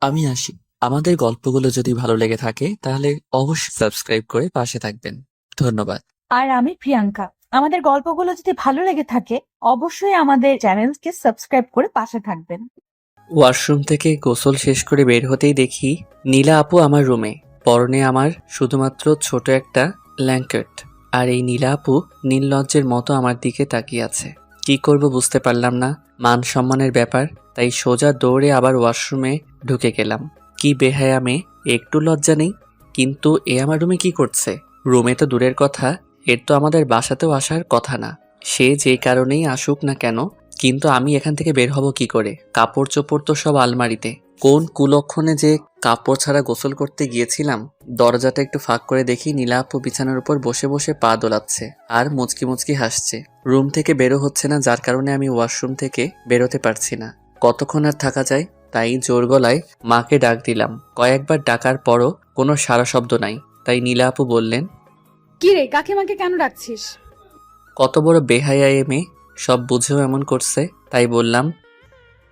আমি আসি। আমাদের গল্পগুলো যদি ভালো লেগে থাকে তাহলে অবশ্যই সাবস্ক্রাইব করে পাশে থাকবেন। ধন্যবাদ। আর আমি প্রিয়াঙ্কা। আমাদের গল্পগুলো যদি ভালো লেগে থাকে অবশ্যই আমাদের চ্যানেলকে সাবস্ক্রাইব করে পাশে থাকবেন। ওয়াশরুম থেকে গোসল শেষ করে বের হতেই দেখি নীলা আপু আমার রুমে। পরনে আমার শুধুমাত্র ছোট একটা ব্ল্যাঙ্কেট। আর এই নীলা আপু নির্লজ্জের মতো আমার দিকে তাকিয়ে আছে। কি করব বুঝতে পারলাম না। মান সম্মানের ব্যাপার, তাই সোজা দৌড়ে আবার ওয়াশরুমে ঢুকে গেলাম। কি বেহায়া মেয়ে, একটু লজ্জা নেই। কিন্তু এ আমার রুমে কি করছে? রুমে তো দূরের কথা, এর তো আমাদের বাসাতেও আসার কথা না। সে যে কারণেই আসুক না কেন, কিন্তু আমি এখান থেকে বের হব কি করে? কাপড় চোপড় তো সব আলমারিতে। কোন কুলক্ষণে যে কাপড় ছাড়া গোসল করতে গিয়েছিলাম। দরজাটা একটু ফাঁক করে দেখি নীলা আপু বিছানার উপর বসে বসে পা দোলাচ্ছে আর মুচকি মুচকি হাসছে। রুম থেকে বেরো হচ্ছে না, যার কারণে আমি ওয়াশরুম থেকে বেরোতে পারছি না। কতক্ষণ আর থাকা যায়? তাই জোর গলায় মাকে ডাক দিলাম। কয়েকবার ডাকার পরও কোনো সাড়া শব্দ নাই। তাই নীলা আপু বললেন, কি রে, কাকিমাকে কেন ডাকছিস? কত বড় বেহায়া এ মেয়ে, সব বুঝেও এমন করছে। তাই বললাম,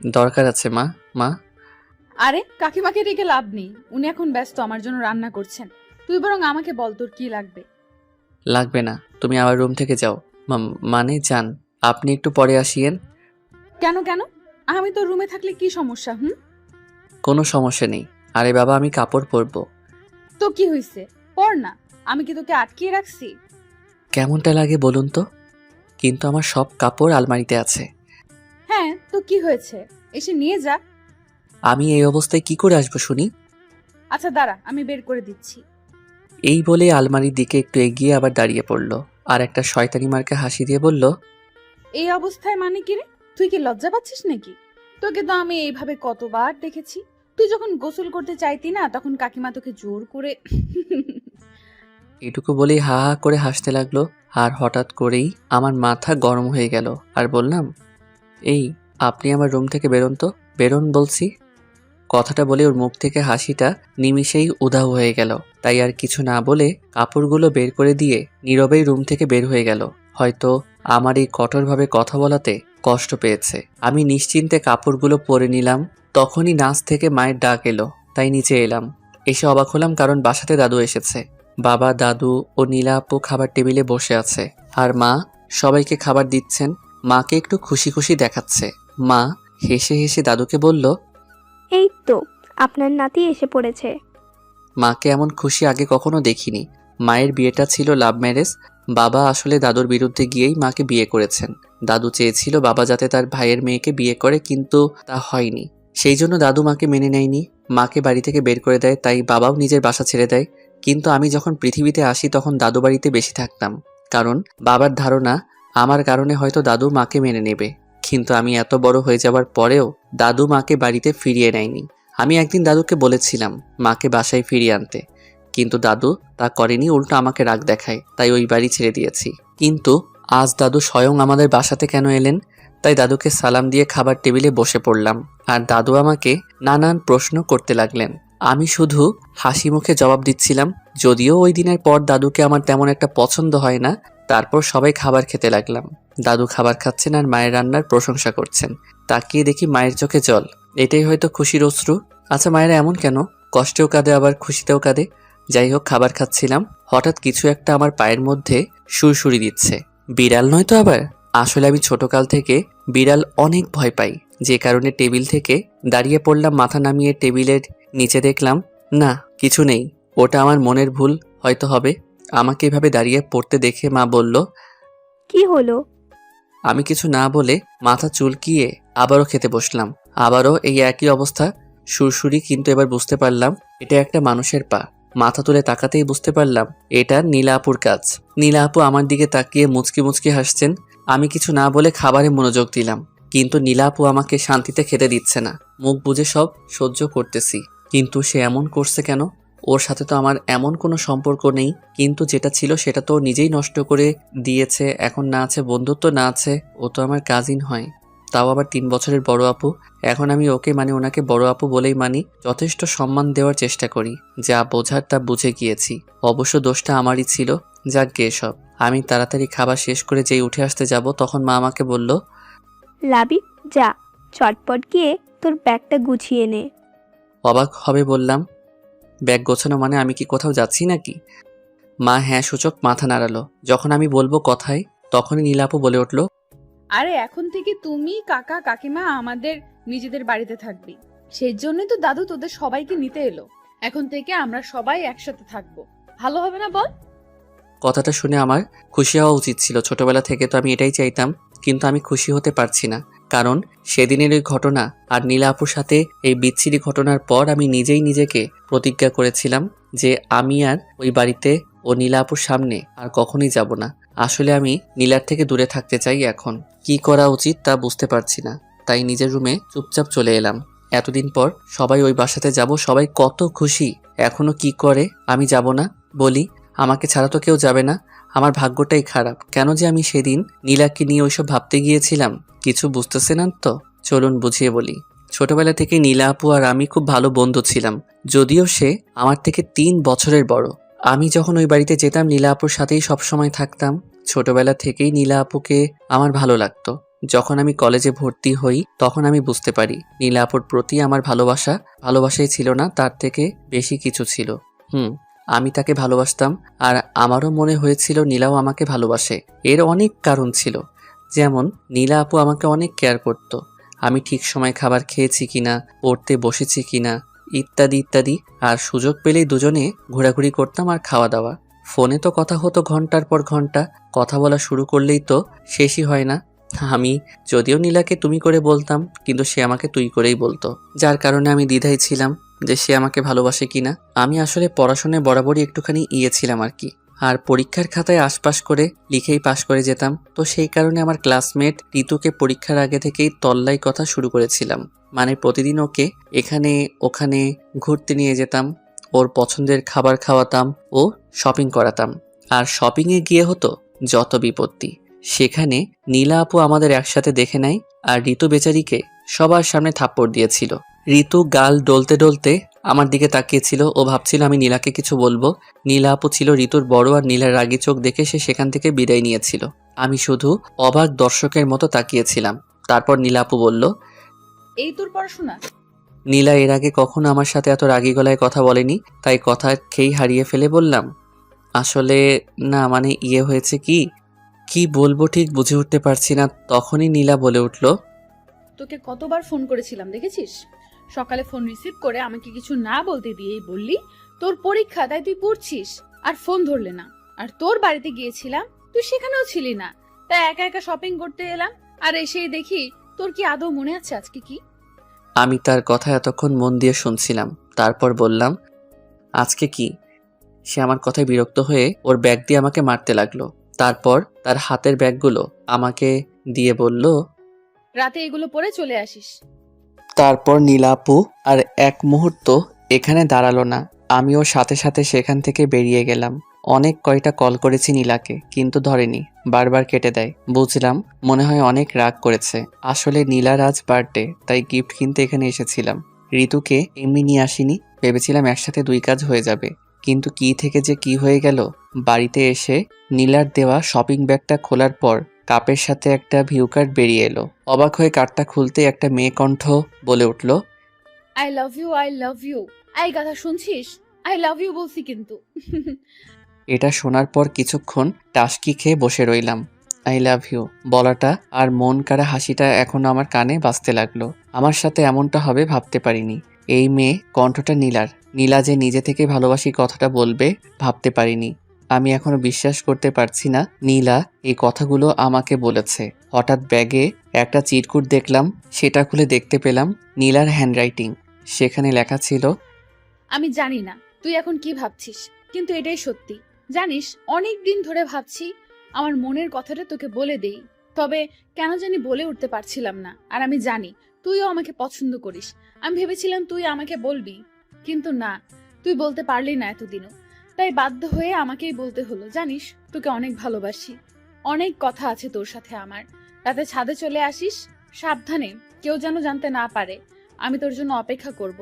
দরকার আছে মা। মা আরে কাকিমাকে ডেকে লাভ নেই, উনি এখন ব্যস্ত, আমার জন্য রান্না করছেন। তুই বরং আমাকে বল তোর কি লাগবে। লাগবে না, তুমি আমার রুম থেকে যাও। মানে যান, আপনি একটু পরে আসিয়েন। কেন কেন? আমি তোর রুমে থাকলে কি সমস্যা? কোনো সমস্যা নেই। আরে বাবা, আমি কাপড় পরবো। তো কি হয়েছে? পড় না, আমি কি তোকে আটকিয়ে রাখছি? কেমনটা লাগে বলুন তো? কিন্তু আমার সব কাপড় আলমারিতে আছে। হ্যাঁ, তো কি হয়েছে, এসে নিয়ে যা। আমি এই অবস্থায় কি করে আসবো শুনি? আচ্ছা দাঁড়া, আমি বের করে দিচ্ছি। এই বলে আলমারির দিকে একটু এগিয়ে আবার দাঁড়িয়ে পড়ল আর একটা শয়তানি মার্কা হাসি দিয়ে বলল, এই অবস্থায় মানে কি রে? তুই কি লজ্জা পাচ্ছিস নাকি? তোকে তো আমি এইভাবে কতবার দেখেছি। তুই যখন গোসল করতে চাইতি না, তখন কাকিমা তোকে জোর করে এটুকু বলেই হা হা করে হাসতে লাগলো। আর হঠাৎ করেই আমার মাথা গরম হয়ে গেল আর বললাম, এই, আপনি আমার রুম থেকে বেরোন তো। বেরোন বলছি। কথাটা বলে ওর মুখ থেকে হাসিটা নিমিষেই উধাও হয়ে গেল। তাই আর কিছু না বলে কাপড়গুলো বের করে দিয়ে নীরবেই রুম থেকে বের হয়ে গেল। হয়তো আমার এই কঠোরভাবে কথা বলাতে কষ্ট পেয়েছে। আমি নিশ্চিন্তে কাপড়গুলো পরে নিলাম। তখনই নাচ থেকে মায়ের ডাক এলো, তাই নিচে এলাম। এসে অবাক হলাম, কারণ বাসাতে দাদু এসেছে। বাবা, দাদু ও নীলা আপু খাবার টেবিলে বসে আছে। আর মা সবাইকে খাবার দিচ্ছেন। মাকে একটু খুশি খুশি দেখাচ্ছে। মা হেসে হেসে দাদুকে বলল, এই তো আপনার নাতি এসে পড়েছে। মাকে এমন খুশি আগে কখনো দেখিনি। মায়ের বিয়েটা ছিল লাভ ম্যারেজ। বাবা আসলে দাদুর বিরুদ্ধে গিয়েই মাকে বিয়ে করেছেন। দাদু চেয়েছিল বাবা যাতে তার ভাইয়ের মেয়েকে বিয়ে করে, কিন্তু তা হয়নি। সেই জন্য দাদু মাকে মেনে নেয়নি, মাকে বাড়ি থেকে বের করে দেয়। তাই বাবাও নিজের বাসা ছেড়ে দেয়। কিন্তু আমি যখন পৃথিবীতে আসি তখন দাদু বাড়িতে বেশি থাকতাম, কারণ বাবার ধারণা আমার কারণে হয়তো দাদু মাকে মেনে নেবে। কিন্তু আমি এত বড় হয়ে যাবার পরেও দাদু মাকে বাড়িতে ফিরিয়ে নেয়নি। আমি একদিন দাদুকে বলেছিলাম মাকে বাসায় ফিরিয়ে আনতে, কিন্তু দাদু তা করেনি, উল্টো আমাকে রাগ দেখায়। তাই ওই বাড়ি ছেড়ে দিয়েছি। কিন্তু আজ দাদু স্বয়ং আমাদের বাসাতে কেন এলেন? তাই দাদুকে সালাম দিয়ে খাবার টেবিলে বসে পড়লাম। আর দাদু আমাকে নানান প্রশ্ন করতে লাগলেন। আমি শুধু হাসি মুখে জবাব দিচ্ছিলাম। যদিও ওই দিনের পর দাদুকে আমার তেমন একটা পছন্দ হয় না। তারপর সবাই খাবার খেতে লাগলাম। দাদু খাবার খাচ্ছেন আর মায়ের রান্নার প্রশংসা করছেন। তাকিয়ে দেখি মায়ের চোখে জল। এটাই হয়তো খুশির অশ্রু। আচ্ছা, মায়েরা এমন কেন? কষ্টেও কাঁদে আবার খুশিতেও কাঁদে। যাই হোক, খাবার খাচ্ছিলাম, হঠাৎ কিছু একটা আমার পায়ের মধ্যে সুড়সুড়ি দিচ্ছে। বিড়াল নয় তো আবার? আসলে আমি ছোটকাল থেকে বিড়াল অনেক ভয় পাই, যে কারণে টেবিল থেকে দাঁড়িয়ে পড়লাম। মাথা নামিয়ে টেবিলের নিচে দেখলাম, না কিছু নেই। ওটা আমার মনের ভুল হয়তো হবে। আমাকে এভাবে দাঁড়িয়ে পড়তে দেখে মা বলল, কি হলো? আমি কিছু না বলে মাথা চুলকিয়ে আবারও খেতে বসলাম। আবারও এই একই অবস্থা, সুরসুরি। কিন্তু এবার বুঝতে পারলাম এটা একটা মানুষের পা। মাথা তুলে তাকাতেই বুঝতে পারলাম এটা নীলা আপুর কাজ। নীলা আপু আমার দিকে তাকিয়ে মুচকি মুচকি হাসছেন। আমি কিছু না বলে খাবারে মনোযোগ দিলাম, কিন্তু নীলা আপু আমাকে শান্তিতে খেতে দিচ্ছে না। মুখ বুজে সব সহ্য করতেছি, কিন্তু সে এমন করছে কেন? ওর সাথে তো আমার এমন কোনো সম্পর্ক নেই, কিন্তু যেটা ছিল সেটা তো ও নিজেই নষ্ট করে দিয়েছে। এখন না আছে বন্ধুত্ব, না আছে ও তো আমার কাজিন হয়, তাও আবার 3 বছরের বড় আপু। এখন আমি ওকে মানে ওনাকে বড় আপু বলেই মানি। যথেষ্ট সম্মান দেওয়ার চেষ্টা করি। যা বোঝার তা বুঝে গিয়েছি। অবশ্য দোষটা আমারই ছিল। যাক গে সব। আমি তাড়াতাড়ি খাবার শেষ করে যেই উঠে আসতে যাব, তখন মা আমাকে বলল, লাবিব, যা চটপট গিয়ে তোর ব্যাগটা গুছিয়ে নে। অবাক হবে বললাম, ব্যাগ গোছানো মানে আমি কি কোথাও যাচ্ছি নাকি? মা হ্যাঁ সূচক মাথা নাড়ালো। যখন আমি বলবো কথায়, তখনই নীলা আপু বলে উঠল, আরে এখন থেকে তুমি কাকা কাকিমা আমাদের নিজেদের বাড়িতে থাকবি। সেই জন্যই তো দাদু তোদের সবাইকে নিতে এলো। এখন থেকে আমরা সবাই একসাথে থাকবো, ভালো হবে না বল? কথাটা শুনে আমার খুশি হওয়া উচিত ছিল। ছোটবেলা থেকে তো আমি এটাই চাইতাম, কিন্তু আমি খুশি হতে পারছি না। কারণ সেদিনের ওই ঘটনা আর নীলা আপুর সাথে এই বিচ্ছিরি ঘটনার পর আমি নিজেই নিজেকে প্রতিজ্ঞা করেছিলাম যে আমি আর ওই বাড়িতে ও নীলা আপুর সামনে আর কখনোই যাব না। আসলে আমি নীলার থেকে দূরে থাকতে চাই। এখন কি করা উচিত তা বুঝতে পারছি না, তাই নিজের রুমে চুপচাপ চলে এলাম। এতদিন পর সবাই ওই বাসাতে যাব, সবাই কত খুশি। এখনো কি করে আমি যাব না বলি? আমাকে ছাড়া তো কেউ যাবে না। আমার ভাগ্যটাই খারাপ। কেন যে আমি সেদিন নীলাকে নিয়ে ওইসব ভাবতে গিয়েছিলাম, কিছু বুঝতেছে না তো। চলুন বুঝিয়ে বলি। ছোটবেলা থেকে নীলা আপু আর আমি খুব ভালো বন্ধু ছিলাম, যদিও সে আমার থেকে 3 বছরের বড়। আমি যখন ওই বাড়িতে যেতাম নীলা আপুর সাথেই সবসময় থাকতাম। ছোটবেলা থেকেই নীলা আপুকে আমার ভালো লাগতো। যখন আমি কলেজে ভর্তি হই তখন আমি বুঝতে পারি নীলা আপুর প্রতি আমার ভালোবাসাই ছিল না, তার থেকে বেশি কিছু ছিল। আমি তাকে ভালোবাসতাম, আর আমারও মনে হয়েছিল নীলাও আমাকে ভালোবাসে। এর অনেক কারণ ছিল, যেমন নীলা আপু আমাকে অনেক কেয়ার করত। আমি ঠিক সময় খাবার খেয়েছি কিনা, পড়তে বসেছি কিনা, ইত্যাদি ইত্যাদি। আর সুযোগ পেলেই দুজনে ঘোরাঘুরি করতাম আর খাওয়া দাওয়া। ফোনে তো কথা হতো ঘন্টার পর ঘন্টা, কথা বলা শুরু করলেই তো শেষই হয় না। আমি যদিও নীলাকে তুমি করে বলতাম, কিন্তু সে আমাকে তুই করেই বলতো, যার কারণে আমি দ্বিধায় ছিলাম যে সে আমাকে ভালোবাসে কিনা। আমি আসলে পড়াশোনায় বরাবরই একটুখানি ছিলাম আর কি। আর পরীক্ষার খাতায় আশপাশ করে লিখেই পাশ করে যেতাম। তো সেই কারণে আমার ক্লাসমেট ঋতুকে পরীক্ষার আগে থেকেই তল্লাই কথা শুরু করেছিলাম। মানে প্রতিদিন ওকে এখানে ওখানে ঘুরতে নিয়ে যেতাম, ওর পছন্দের খাবার খাওয়াতাম ও শপিং করাতাম। আর শপিংয়ে গিয়ে হতো যত বিপত্তি। সেখানে নীলা আপু আমাদের একসাথে দেখে নেয়, আর ঋতু বেচারিকে সবার সামনে থাপ্পড় দিয়েছিল। ঋতু গাল ডলতে ডলতে আমার দিকে তাকিয়েছিল। ও ভাবছিল আমি নীলাকে কিছু বলবো। নীলা আপু ছিল ঋতুর বড়, আর নীলার রাগী চোখ দেখে সে সেখান থেকে বিদায় নিয়েছিল। আমি শুধু অবাক দর্শকের মতো তাকিয়েছিলাম। তারপর নীলা আপু বলল, এই তোর পড়াশোনা? নীলা এর আগে কখনো আমার সাথে এত রাগী গলায় কথা বলেনি, তাই কথা খেই হারিয়ে ফেলে বললাম, আসলে না, মানে হয়েছে কি কি বলবো ঠিক বুঝে উঠতে পারছি না। তখনই নীলা বলে উঠল, তোকে কতবার ফোন করেছিলাম দেখেছিস? সকালে ফোন রিসিভ করে আমাকে কিছু না বলতে দিয়েই বললি তোর পরীক্ষা, তাই তুই পড়ছিস, আর ফোন ধরলে না। আর তোর বাড়িতে গিয়েছিলাম, তুই সেখানেও ছিলি না, তাই একা একা শপিং করতে এলাম। আর এসেই দেখি তোর কি আদৌ মনে আছে আজকে কি? আমি তার কথা এতক্ষণ মন দিয়ে শুনছিলাম। তারপর বললাম, আজকে কি? সে আমার কথায় বিরক্ত হয়ে ওর ব্যাগ দিয়ে আমাকে মারতে লাগলো। তারপর তার হাতের ব্যাগগুলো আমাকে দিয়ে বলল, রাতে এগুলো পরে চলে আসিস। তারপর নীলা আপু আর এক মুহূর্ত এখানে দাঁড়ালো না। আমিও সাথে সাথে সেখান থেকে বেরিয়ে গেলাম। অনেক কয়টা কল করেছি নীলাকে, কিন্তু ধরেনি, বারবার কেটে দেয়। বুঝলাম মনে হয় অনেক রাগ করেছে। আসলে নীলার আজ বার্থডে, তাই গিফট কিনতে এখানে এসেছিলাম। ঋতুকে এমনি নিয়ে আসিনি, ভেবেছিলাম একসাথে 2 কাজ হয়ে যাবে। কিন্তু কি থেকে যে কি হয়ে গেল। বাড়িতে এসে নীলার দেওয়া শপিং ব্যাগটা খোলার পর কাপের সাথে একটা ভিউ কার্ড বেরিয়ে এলো। অবাক হয়ে কার্ডটা খুলতে একটা মেয়ে কণ্ঠ বলে উঠল, I love you, I love you. এই কথা শুনছিস? আই লাভ ইউ বলছি কিন্তু। এটা শোনার পর কিছুক্ষণ টাসকি খেয়ে বসে রইলাম। আই লাভ ইউ বলাটা আর মন কাড়া হাসিটা এখনো আমার কানে বাজতে লাগলো। আমার সাথে এমনটা হবে ভাবতে পারিনি। এই মেয়ে কণ্ঠটা নীলার। নীলা যে নিজে থেকে ভালোবাসি কথাটা বলবে ভাবতে পারিনি। আমি এখনো বিশ্বাস করতে পারছি না নীলা এই কথাগুলো আমাকে বলেছে। হঠাৎ ব্যাগে একটা চিরকুট দেখলাম, সেটা খুলে দেখতে পেলাম নীলার হ্যান্ডরাইটিং। সেখানে লেখা ছিল, আমি জানি না তুই এখন কি ভাবছিস, কিন্তু এটাই সত্যি। জানিস, অনেক দিন ধরে ভাবছি আমার মনের কথাটা তোকে বলে দেই, তবে কেন জানি বলে উঠতে পারছিলাম না। আর আমি জানি তুইও আমাকে পছন্দ করিস। আমি ভেবেছিলাম তুই আমাকে বলবি, কিন্তু না, তুই বলতে পারলি না এতদিনও। তাই বাধ্য হয়ে আমাকেই বলতে হলো। জানিস, তোকে অনেক ভালোবাসি, অনেক কথা আছে তোর সাথে আমার। রাতে ছাদে চলে আসিস, সাবধানে, কেউ যেন জানতে না পারে। আমি তোর জন্য অপেক্ষা করব।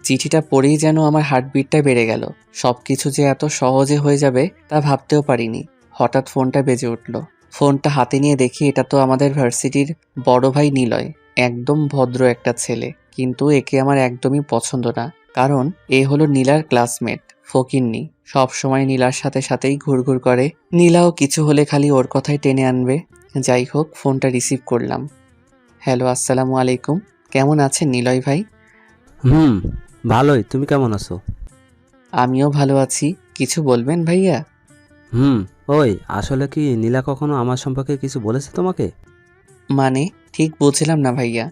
চিঠিটা পড়েই যেন আমার হার্টবিটটা বেড়ে গেল। সবকিছু যে এত সহজে হয়ে যাবে তা ভাবতেও পারিনি। হঠাৎ ফোনটা বেজে উঠল। ফোনটা হাতে নিয়ে দেখি এটা তো আমাদের ভার্সিটির বড় ভাই নিলয়। একদম ভদ্র একটা ছেলে, কিন্তু একে আমার একদমই পছন্দ না, কারণ এ হলো নীলার ক্লাসমেট ফকিন্নি। সব সময় নীলার সাথে সাথেই ঘুরঘুর করে। নীলাও কিছু হলে খালি ওর কথাই টেনে আনবে। যাই হোক, ফোনটা রিসিভ করলাম। হ্যালো, আসসালামু আলাইকুম। কেমন আছেন নিলয় ভাই? ভালোই। তুমি কেমন আছো? আমিও ভালো আছি। কিছু বলবেন ভাইয়া? ওই আসলে কি নীলা কখনো আমার সম্পর্কে কিছু বলেছে তোমাকে? মানে ঠিক বুঝলাম না ভাইয়া।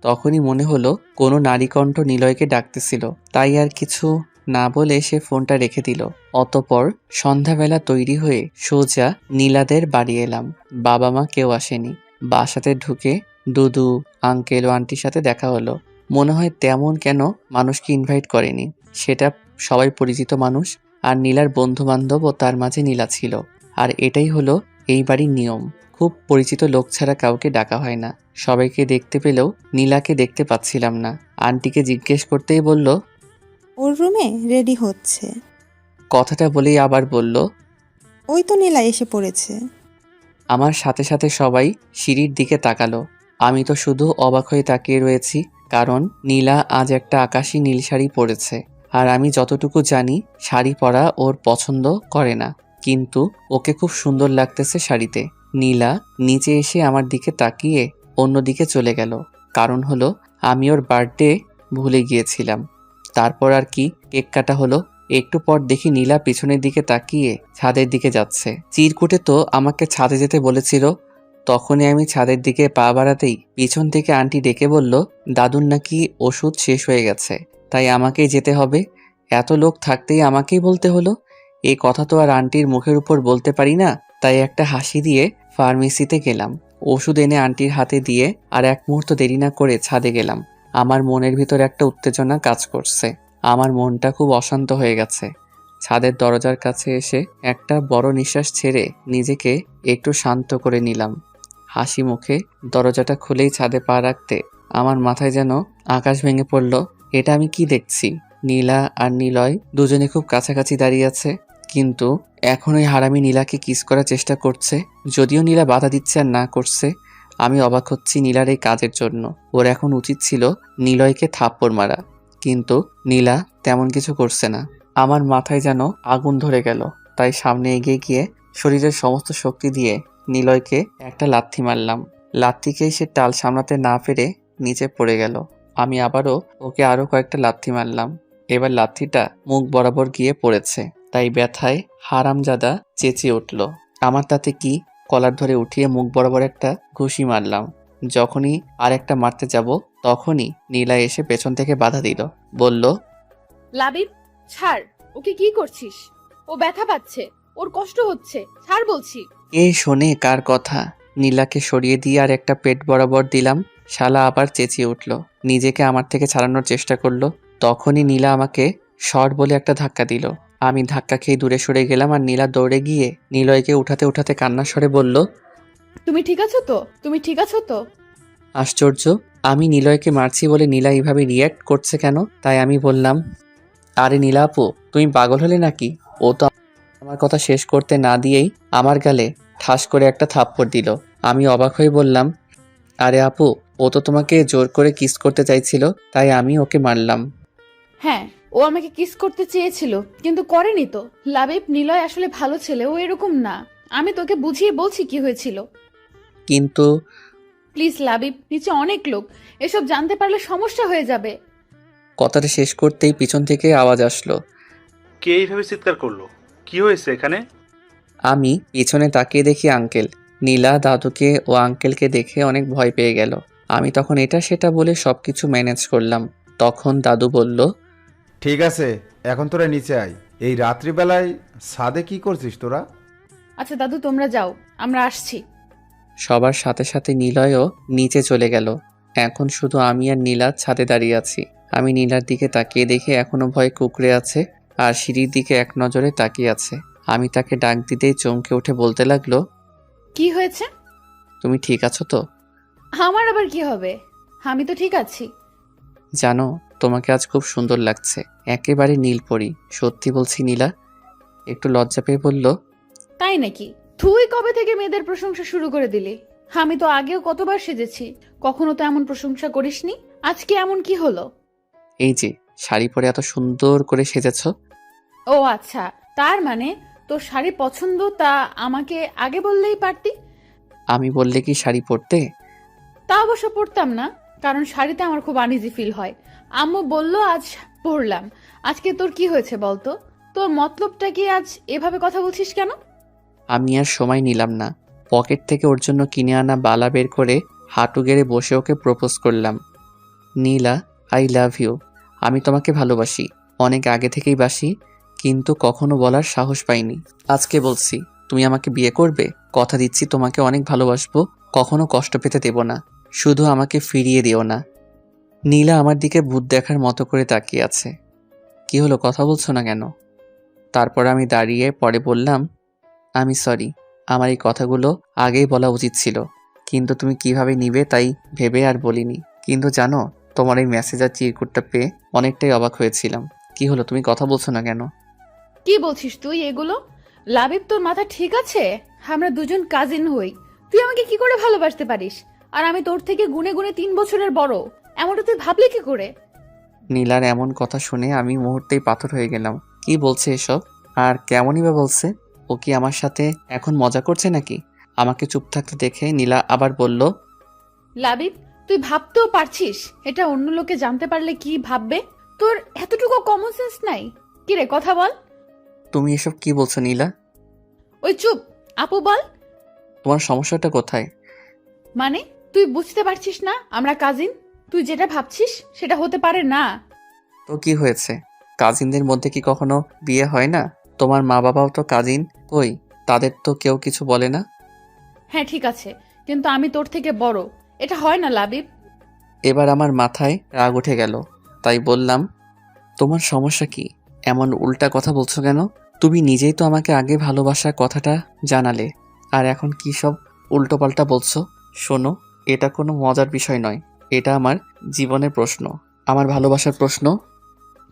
তখনই মনে হলো কোনো নারীকণ্ঠ নিলয়কে ডাকতেছিল, তাই আর কিছু না বলে সে ফোনটা রেখে দিল। অতপর সন্ধ্যাবেলা তৈরি হয়ে সোজা নীলাদের বাড়ি এলাম। বাবা মা কেউ আসেনি। বাসাতে ঢুকে দুদু, আঙ্কেল ও আন্টির সাথে দেখা হলো। মনে হয় তেমন কেন মানুষকে ইনভাইট করেনি, সেটা সবাই পরিচিত মানুষ, আর নীলার বন্ধু বান্ধব ও তার মাঝে নীলা ছিল। আর এটাই হলো এই বাড়ির নিয়ম, খুব পরিচিত লোক ছাড়া কাউকে ডাকা হয় না। সবাইকে দেখতে পেলেও নীলাকে দেখতে পাচ্ছিলাম না। আন্টিকে জিজ্ঞেস করতেই বলল, ওর রুমে রেডি হচ্ছে। কথাটা বলেই আবার বলল, ওই তো নীলা এসে পড়েছে। আমার সাথে সাথে সবাই সিঁড়ির দিকে তাকালো। আমি তো শুধু অবাক হয়ে তাকিয়ে রয়েছি, কারণ নীলা আজ একটা আকাশি নীল শাড়ি পরেছে। আর আমি যতটুকু জানি শাড়ি পরা ওর পছন্দ করে না, কিন্তু ওকে খুব সুন্দর লাগতেছে শাড়িতে। নীলা নিচে এসে আমার দিকে তাকিয়ে অন্যদিকে চলে গেল। কারণ হলো আমি ওর বার্থডে ভুলে গিয়েছিলাম। তারপর আর কি, কেক কাটা হলো। একটু পর দেখি নীলা পিছনের দিকে তাকিয়ে ছাদের দিকে যাচ্ছে। চিরকুটে তো আমাকে ছাদে যেতে বলেছিল। তখনই আমি ছাদের দিকে পা বাড়াতেই পিছন থেকে আন্টি ডেকে বলল, দাদুর নাকি ওষুধ শেষ হয়ে গেছে, তাই আমাকেই যেতে হবে। এত লোক থাকতেই আমাকেই বলতে হলো। এই কথা তো আর আন্টির মুখের উপর বলতে পারি না, তাই একটা হাসি দিয়ে ফার্মেসিতে গেলাম। ওষুধ এনে আন্টির হাতে দিয়ে আর এক মুহূর্ত দেরি না করে ছাদে গেলাম। আমার মনের ভিতর একটা উত্তেজনা কাজ করছে। আমার মনটা খুব অশান্ত হয়ে গেছে। ছাদের দরজার কাছে এসে একটা বড় নিঃশ্বাস ছেড়ে নিজেকে একটু শান্ত করে নিলাম। হাসি মুখে দরজাটা খুলেই ছাদে পা রাখতে আমার মাথায় যেন আকাশ ভেঙে পড়ল। এটা আমি কি দেখছি? নীলা আর নিলয় দুজনে খুব কাছাকাছি দাঁড়িয়ে আছে, কিন্তু এখন ওই হারামি নীলাকে কিস করার চেষ্টা করছে। যদিও নীলা বাধা দিচ্ছে আর না করছে, আমি অবাক হচ্ছি নীলার এই কাজের জন্য। ওর এখন উচিত ছিল নিলয়কে থাপ্পড় মারা, কিন্তু নীলা তেমন কিছু করছে না। আমার মাথায় যেন আগুন ধরে গেল, তাই সামনে এগিয়ে গিয়ে শরীরের সমস্ত শক্তি দিয়ে নিলয়কে একটা লাথি মারলাম। লাথিকেই সে টাল সামলাতে না পেরে নিচে পড়ে গেল। আমি আবারও ওকে আরো কয়েকটা লাথি মারলাম। এবার লাথিটা মুখ বরাবর গিয়ে পড়েছে, তাই ব্যথায় হারামজাদা চেঁচিয়ে উঠল। আমার তাতে কি, কলার ধরে উঠিয়ে মুখ বরাবর একটা ঘুষি মারলাম। যখনই আর একটা মারতে যাব, তখনই নীলা এসে পেছন থেকে বাধা দিল। বলল, লাবিব, ছাড়। ওকে কি করছিস? ও ব্যথা পাচ্ছে, ওর কষ্ট হচ্ছে, ছাড় বলছি। এ শোনে কার কথা? নীলাকে সরিয়ে দিয়ে আর একটা পেট বরাবর দিলাম। শালা আবার চেঁচিয়ে উঠল, নিজেকে আমার থেকে ছাড়ানোর চেষ্টা করলো। তখনই নীলা আমাকে সর বলে একটা ধাক্কা দিল। আমি ধাক্কা খেয়ে দূরে সরে গেলাম, আর নীলা দৌড়ে গিয়ে নিলয়কে উঠাতে উঠাতে কান্নার স্বরে বলল, তুমি ঠিক আছো তো? তুমি ঠিক আছো তো? আশ্চর্য, আমি নিলয়কে মারছি বলে নীলা এইভাবে রিয়্যাক্ট করছে কেন? তাই আমি বললাম, আরে নীলা আপু, তুমি পাগল হলে নাকি? ও তো আমার কথা শেষ করতে না দিয়েই আমার গালে ঠাস করে একটা থাপ্পড় দিল। আমি অবাক হয়ে বললাম, আরে আপু, ও তো তোমাকে জোর করে কিস করতে চাইছিল, তাই আমি ওকে মারলাম। হ্যাঁ, ও আমাকে কিস করতে চেয়েছিল, কিন্তু করেনি তো। লাবিব, নিলয় আসলে ভালো ছেলে, ও এরকম না। আমি তোকে বুঝিয়ে বলছি কি হয়েছিল। কিন্তু প্লিজ লাবিব, নিচে অনেক লোক, এসব জানতে পারলে সমস্যা হয়ে যাবে। কথাটা শেষ করতেই পিছন থেকে আওয়াজ আসলো। কে এইভাবে চিৎকার করলো? কি হয়েছে এখানে? আমি পিছনে তাকিয়ে দেখি আঙ্কেল। নীলা দাদুকে ও আঙ্কেলকে দেখে অনেক ভয় পেয়ে গেল। আমি তখন এটা সেটা বলে সবকিছু ম্যানেজ করলাম। তখন দাদু বলল, ঠিক আছে, এখন তোরা নিচে আয়। এই রাত্রিবেলায় ছাদে কি করছিস তোরা? আচ্ছা দাদু, তোমরা যাও, আমরা আসছি। সবার সাথে সাথে নিলয়ও নিচে চলে গেল। এখন শুধু আমি আর নীলা ছাদে দাঁড়িয়ে আছি। আমি নীলার দিকে তাকিয়ে দেখে এখনো ভয় কুঁকড়ে আছে, আর সিঁড়ির দিকে এক নজরে তাকিয়ে আছে। আমি তাকে ডাক দিতেই চমকে উঠে বলতে লাগলো, কি হয়েছে? তুমি ঠিক আছো তো? আমার আবার কি হবে? আমি তো ঠিক আছি। জানো, তোমাকে আজ খুব সুন্দর লাগছে, একেবারে নীলপরি। সত্যি বলছি নীলা। একটু লজ্জা পেয়ে বলল, তাই নাকি? তুই কবে থেকে মেয়েদের প্রশংসা শুরু করে দিলি? আমি তো আগেও কতবার সেজেছি, কখনো তো এমন প্রশংসা করিসনি। আজকে এমন কি হলো? এই যে শাড়ি পরে এত সুন্দর করে সেজেছ। ও আচ্ছা, তার মানে তোর শাড়ি পছন্দ, তা আমাকে আগে বললেই পারতি। আমি বললে কি শাড়ি পরতে? তা অবশ্য পরতাম না, কারণ শাড়িতে আমার খুব আনইজি ফিল হয়। আম্মু বলল আজ পরলাম। আজকে তোর কি হয়েছে বলতো? তোর মতলবটা কি, আজ এভাবে কথা বলছিস কেন? আমি আর সময় নিলাম না, পকেট থেকে ওর জন্য কিনে আনা বালা বের করে হাঁটু গেড়ে বসে ওকে প্রপোজ করলাম। নীলা, আই লাভ ইউ। আমি তোমাকে ভালোবাসি, অনেক আগে থেকেই বাসি, কিন্তু কখনো বলার সাহস পাইনি। আজকে বলছি, তুমি আমাকে বিয়ে করবে? কথা দিচ্ছি তোমাকে অনেক ভালোবাসবো, কখনো কষ্ট পেতে দেব না, শুধু আমাকে ফিরিয়ে দিও না। নীলা আমার দিকে ভূত দেখার মতো করে তাকিয়ে আছে। কি হলো, কথা বলছো না কেন? তারপর আমি দাঁড়িয়ে পরে বললাম, আমি সরি, আমার এই কথাগুলো আগেই বলা উচিত ছিল, কিন্তু তুমি কিভাবে নিবে তাই ভেবে আর বলিনি। কিন্তু জানো, তোমার এই মেসেজ আর চিরকুটটা পেয়ে অনেকটাই অবাক হয়েছিলাম। কি হলো, তুমি কথা বলছো না কেন? কি বলছিস তুই এগুলো? লাবিব, তোর মাথা ঠিক আছে? আমরা দুজন কাজিন হই, তুই আমাকে কি করে ভালোবাসতে পারিস? আর আমি তোর থেকে গুনে গুনে 3 বছরের বড়, এমনটা তুই ভাবলি কি করে? নীলার এমন কথা শুনে আমি মুহূর্তেই পাথর হয়ে গেলাম। কি বলছে এসব? আর কেমনই বা বলছে? ও কি আমার সাথে এখন মজা করছে নাকি? আমাকে চুপ থাকতে দেখে নীলা আবার বলল, লাবিব, তুই ভাবতেও পারছিস এটা অন্য লোকে জানতে পারলে কি ভাববে? তোর এতটুকু কমন সেন্স নাই? কি রে, কথা বল। তুমি এসব কি বলছো নীলা? ওই চুপ, আপু বল। তোমার সমস্যাটা কোথায়? মানে তুই বুঝতে পারছিস না আমরা কাজিন? তুই যেটা ভাবছিস সেটা হতে পারে না। তো কি হয়েছে? কাজিনদের মধ্যে কি কখনো বিয়ে হয় না? তোমার মা বাবাও তো কাজিন, কই তাদের তো কেউ কিছু বলে না? হ্যাঁ ঠিক আছে, কিন্তু আমি তোর থেকে বড়, এটা হয় না লাবিব। এবার আমার মাথায় রাগ উঠে গেল, তাই বললাম, তোমার সমস্যা কি? এমন উল্টা কথা বলছো কেন? তুমি নিজেই তো আমাকে আগে ভালোবাসার কথাটা জানালে, আর এখন কি সব উল্টোপাল্টা বলছো? শোনো, এটা কোনো মজার বিষয় নয়, এটা আমার জীবনের প্রশ্ন, আমার ভালোবাসার প্রশ্ন।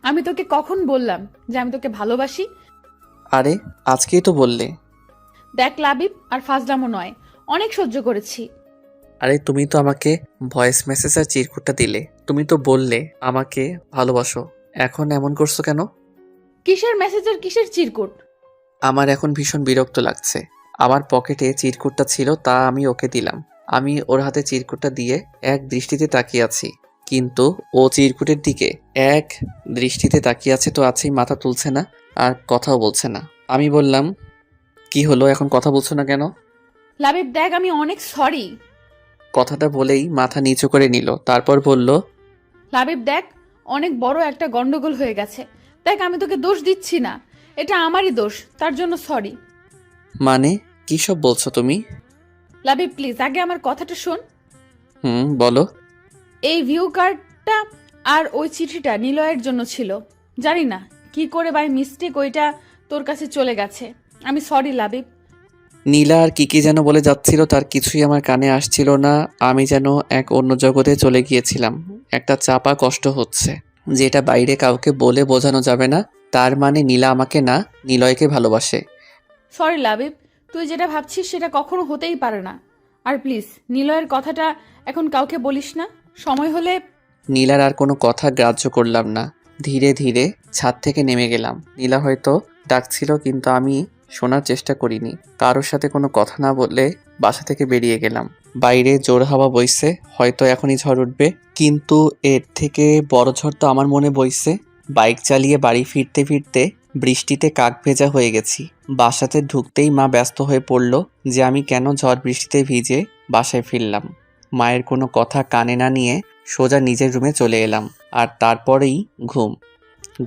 আমি তোকে কখন বললাম যে আমি তোকে ভালোবাসি? আরে আজকেই তো বললে। দেখ লাবিব, আর ফাজলামো নয়, অনেক সহ্য করেছি। আরে তুমি তো আমাকে ভয়েস মেসেজ আর চিরকুটটা দিলে, তুমি তো বললে আমাকে ভালোবাসো, এখন এমন করছো কেন? কিসের মেসেজের কিসের চিরকুট? আমার এখন ভীষণ বিরক্ত লাগছে। আমার পকেটে চিরকুটটা ছিল, তা আমি ওকে দিলাম। আমি ওর হাতে চিরকুটটা দিয়ে এক দৃষ্টিতে তাকিয়ে আছি, কিন্তু ও চিরকুটের দিকে এক দৃষ্টিতে তাকিয়ে আছে তো আছেই, মাথা তুলছে না আর কথাও বলছে না। আমি বললাম, কি হলো, এখন কথা বলছো না কেন? লাবিব দেখ, আমি অনেক সরি। কথাটা বলেই মাথা নিচু করে নিল, তারপর বলল, লাবিব দেখ, অনেক বড় একটা গন্ডগোল হয়ে গেছে। দেখ, আমি তোকে দোষ দিচ্ছি না, এটা আমারই দোষ, তার জন্য সরি। মানে কী সব বলছো তুমি? লাবিব প্লিজ, আগে আমার কথাটা শোন। বলো। এই ভিউ কার্ডটা আর ওই চিঠিটা নিলয়ের জন্য ছিল। জানি না কি করে বাই মিস্টেক ওইটা তোর কাছে চলে গেছে। আমি সরি লাবিব। নীলা আর কি যেন বলে যাচ্ছিল, তার কিছুই আমার কানে আসছিল না। আমি যেন এক অন্য জগতে চলে গিয়েছিলাম। একটা চাপা কষ্ট হচ্ছে, যেটা বাইরে কাউকে বলে বোঝানো যাবে না। তার মানে নীলা আমাকে না, নিলয়কে ভালোবাসে। সরি লাবিব, তুই যেটা ভাবছিস সেটা কখনো হতেই পারে না। আর প্লিজ নিলয়ের কথাটা এখন কাউকে বলিস না। সময় হলে। নীলার আর কোনো কথা গ্রাহ্য করলাম না, ধীরে ধীরে ছাদ থেকে নেমে গেলাম। নীলা হয়তো ডাকছিল, কিন্তু আমি শোনার চেষ্টা করিনি। কারোর সাথে কোনো কথা না বললে বাসা থেকে বেরিয়ে গেলাম। বাইরে জোর হাওয়া বইছে, হয়তো এখনই ঝড় উঠবে, কিন্তু এর থেকে বড় ঝড় তো আমার মনে বইছে। বাইক চালিয়ে বাড়ি ফিরতে ফিরতে বৃষ্টিতে কাক ভেজা হয়ে গেছি। বাসাতে ঢুকতেই মা ব্যস্ত হয়ে পড়ল যে আমি কেন ঝড় বৃষ্টিতে ভিজে বাসায় ফিরলাম। মায়ের কোনো কথা কানে না নিয়ে সোজা নিজের রুমে চলে এলাম, আর তারপরেই ঘুম।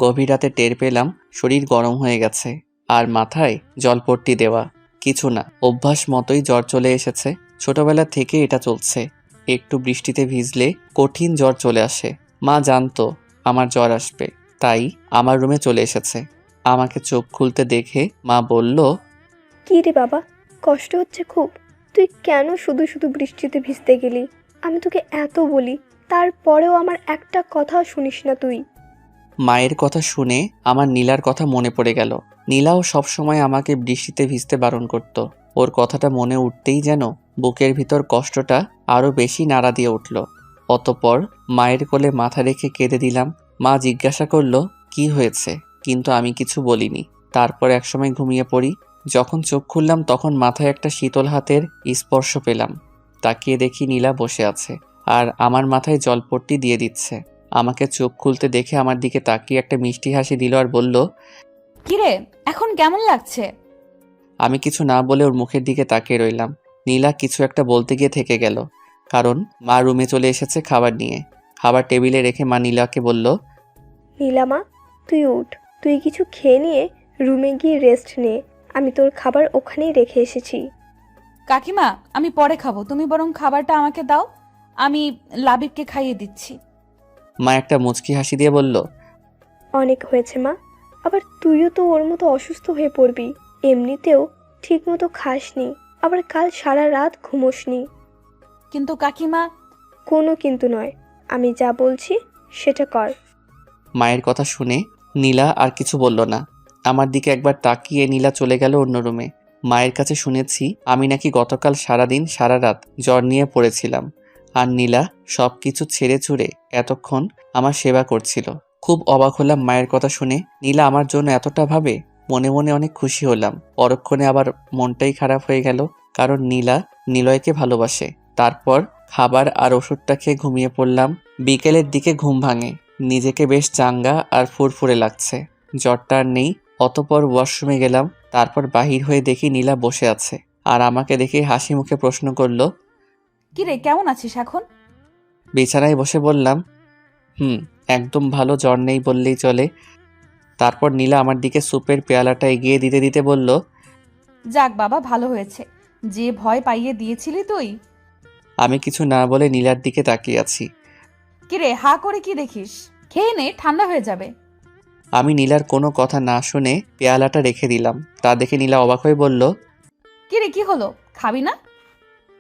গভীর রাতে টের পেলাম শরীর গরম হয়ে গেছে, আর মাথায় জলপট্টি দেওয়া। কিছু না, অভ্যাস মতোই জ্বর চলে এসেছে। ছোটবেলা থেকে এটা চলছে, একটু বৃষ্টিতে ভিজলে কঠিন জ্বর চলে আসে। মা জানতো আমার জ্বর আসবে, তাই আমার রুমে চলে এসেছে। আমাকে চোখ খুলতে দেখে মা বলল, কি রে বাবা, কষ্ট হচ্ছে খুব? তুই কেন শুধু শুধু বৃষ্টিতে ভিজতে গেলি? আমি তোকে এত বলি, তারপরেও আমার একটা কথাও শুনিস না তুই। মায়ের কথা শুনে আমার নীলার কথা মনে পড়ে গেল। নীলাও সবসময় আমাকে বৃষ্টিতে ভিজতে বারণ করত। ওর কথাটা মনে উঠতেই যেন বুকের ভিতর কষ্টটা আরো বেশি নাড়া দিয়ে উঠল। অতঃপর মায়ের কোলে মাথা রেখে কেঁদে দিলাম। মা জিজ্ঞাসা করলো কি হয়েছে, কিন্তু আমি কিছু বলিনি। তারপর একসময় ঘুমিয়ে পড়ি। যখন চোখ খুললাম তখন মাথায় একটা শীতল হাতের স্পর্শ পেলাম। তাকিয়ে দেখি নীলা বসে আছে আর আমার মাথায় জলপট্টি দিয়ে দিচ্ছে। আমাকে চোখ খুলতে দেখে আমার দিকে তাকিয়ে একটা মিষ্টি হাসি দিল আর বলল, কিরে, এখন কেমন লাগছে? আমি কিছু না বলে ওর মুখের দিকে তাকিয়ে রইলাম। নীলা কিছু একটা বলতে গিয়ে থেকে গেল, কারণ মা রুমে চলে এসেছে খাবার নিয়ে। খাবার টেবিলে রেখে মা নীলাকে বলল, নীলামা, তুই উঠ, তুই কিছু খেয়ে নিয়ে রুমে গিয়ে রেস্ট নে। আমি তোর খাবার ওখানেই রেখে এসেছি। কাকিমা, আমি পরে খাবো, তুমি বরং খাবারটা আমাকে দাও, আমি লাবিবকে খাইয়ে দিচ্ছি। মা একটা মুচকি হাসি দিয়ে বলল, অনেক হয়েছে মা, আবার তুইও তো ওর মতো অসুস্থ হয়ে পড়বি। এমনিতেও ঠিক মতো খাসনি, আবার কাল সারা রাত ঘুমোসনি। কিন্তু কাকিমা। কোনো কিন্তু নয়, আমি যা বলছি সেটা কর। মায়ের কথা শুনে নীলা আর কিছু বলল না। আমার দিকে একবার তাকিয়ে নীলা চলে গেল অন্য রুমে। মায়ের কাছে শুনেছি আমি নাকি গতকাল সারাদিন সারা রাত জ্বর নিয়ে পড়েছিলাম, আর নীলা সব কিছু ছেড়ে ছুড়ে এতক্ষণ আমার সেবা করছিল। খুব অবাক হলাম মায়ের কথা শুনে। নীলা আমার জন্য এতটা ভাবে, মনে মনে অনেক খুশি হলাম। পরক্ষণে আবার মনটাই খারাপ হয়ে গেল, কারণ নীলা নিলয়কে ভালোবাসে। তারপর খাবার আর ওষুধটা খেয়ে ঘুমিয়ে পড়লাম। বিকেলের দিকে ঘুম ভাঙে, নিজেকে বেশ চাঙ্গা আর ফুরফুরে লাগছে, জ্বরটা আর নেই। অতপর ওয়াশরুমে গেলাম। তারপর বাহির হয়ে দেখি নীলা বসে আছে আর আমাকে দেখে হাসি মুখে প্রশ্ন করলো, কিরে, কেমন আছিস এখন? বিছানায় বসে বললাম, একদম ভালো, জ্বর নেই বললেই চলে। তারপর নীলা আমার দিকে স্যুপের পেয়ালাটা এগিয়ে দিতে দিতে বলল, যাক বাবা, ভালো হয়েছে, যে ভয় পাইয়ে দিয়েছিলি তুই। আমি কিছু না বলে নীলার দিকে তাকিয়ে আছি। কিরে, হা করে কি দেখিস? খেয়ে নে, ঠান্ডা হয়ে যাবে। আমি নীলার কোনো কথা না শুনে পেয়ালাটা রেখে দিলাম। তা দেখে নীলা অবাক হয়ে বলল, কিরে, কি হলো, খাবি না?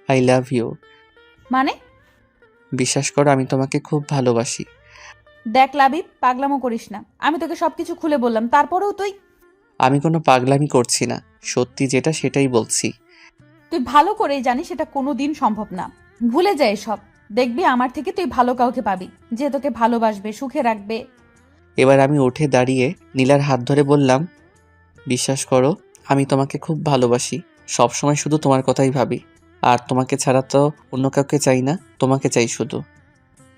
I love you. মানে? বিশ্বাস করো, আমি তোমাকে খুব ভালোবাসি। দেখ লাবিব, পাগলামো করিস না, আমি তোকে সবকিছু খুলে বললাম, তারপরেও তুই। আমি কোনো পাগলামি করছি না, সত্যি যেটা সেটাই বলছি। তুই ভালো করেই জানিস সেটা কোনোদিন সম্ভব না। ভুলে যায় সব, দেখবি আমার থেকে তুই ভালো কাউকে পাবি, যে তোকে ভালোবাসবে, সুখে রাখবে। এবার আমি উঠে দাঁড়িয়ে নীলার হাত ধরে বললাম, বিশ্বাস করো, আমি তোমাকে খুব ভালোবাসি। সবসময় শুধু তোমার কথাই ভাবি, আর তোমাকে ছাড়া তো অন্য কাউকে চাই না, তোমাকে চাই শুধু।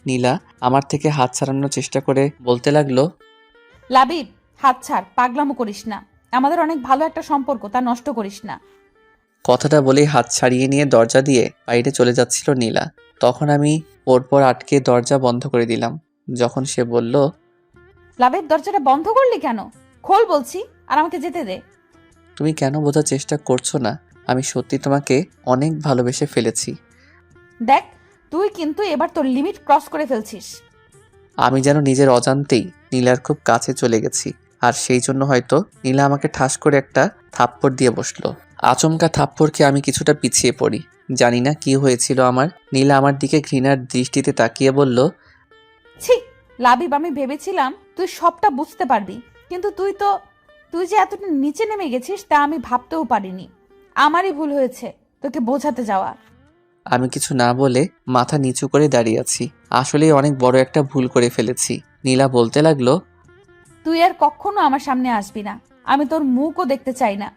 নীলা আমার থেকে হাত ছাড়ানোর চেষ্টা করে বলতে লাগলো, লাবিব, হাত ছাড়, পাগলামো করিস না, আমাদের অনেক ভালো একটা সম্পর্ক, তা নষ্ট করিস না। কথাটা বলেই হাত ছাড়িয়ে নিয়ে দরজা দিয়ে বাইরে চলে যাচ্ছিল নীলা। তখন আমি ওর পর আটকে দরজা বন্ধ করে দিলাম। যখন সে বলল, লাবিব, দরজাটা বন্ধ করলি কেন? খোল বলছি, আর আমাকে যেতে দে। তুমি কেন বোঝার চেষ্টা করছো না? আমি সত্যি তোমাকে অনেক ভালোবেসে ফেলেছি। দেখ, তুই কিন্তু এবার তোর লিমিট ক্রস করে ফেলছিস। আমি যেন নিজের অজান্তেই নীলার খুব কাছে চলে গেছি, আর সেই জন্য হয়তো নীলা আমাকে ঠাস করে একটা থাপ্পড় দিয়ে বসলো। আচমকা থাপ্পড়কে আমি কিছুটা পিছিয়ে পড়ি। জানি না কি হয়েছিল আমার। নীলা আমার দিকে ঘৃণার দৃষ্টিতে তাকিয়ে বলল, ছি লাবিব, আমি ভেবেছিলাম তুই সবটা বুঝতে পারবি, কিন্তু তুই যে এতটা নিচে নেমে গেছিস তা আমি ভাবতেও পারিনি। আমারই ভুল হয়েছে তোকে বোঝাতে যাওয়া। আমি কিছু না বলে মাথা নিচু করে দাঁড়িয়ে আছি। আসলেই অনেক বড় একটা ভুল করে ফেলেছি। নীলা বলতে লাগলো, তুই আর কখনো আমার সামনে আসবি না, আমি তোর মুখও দেখতে চাই না।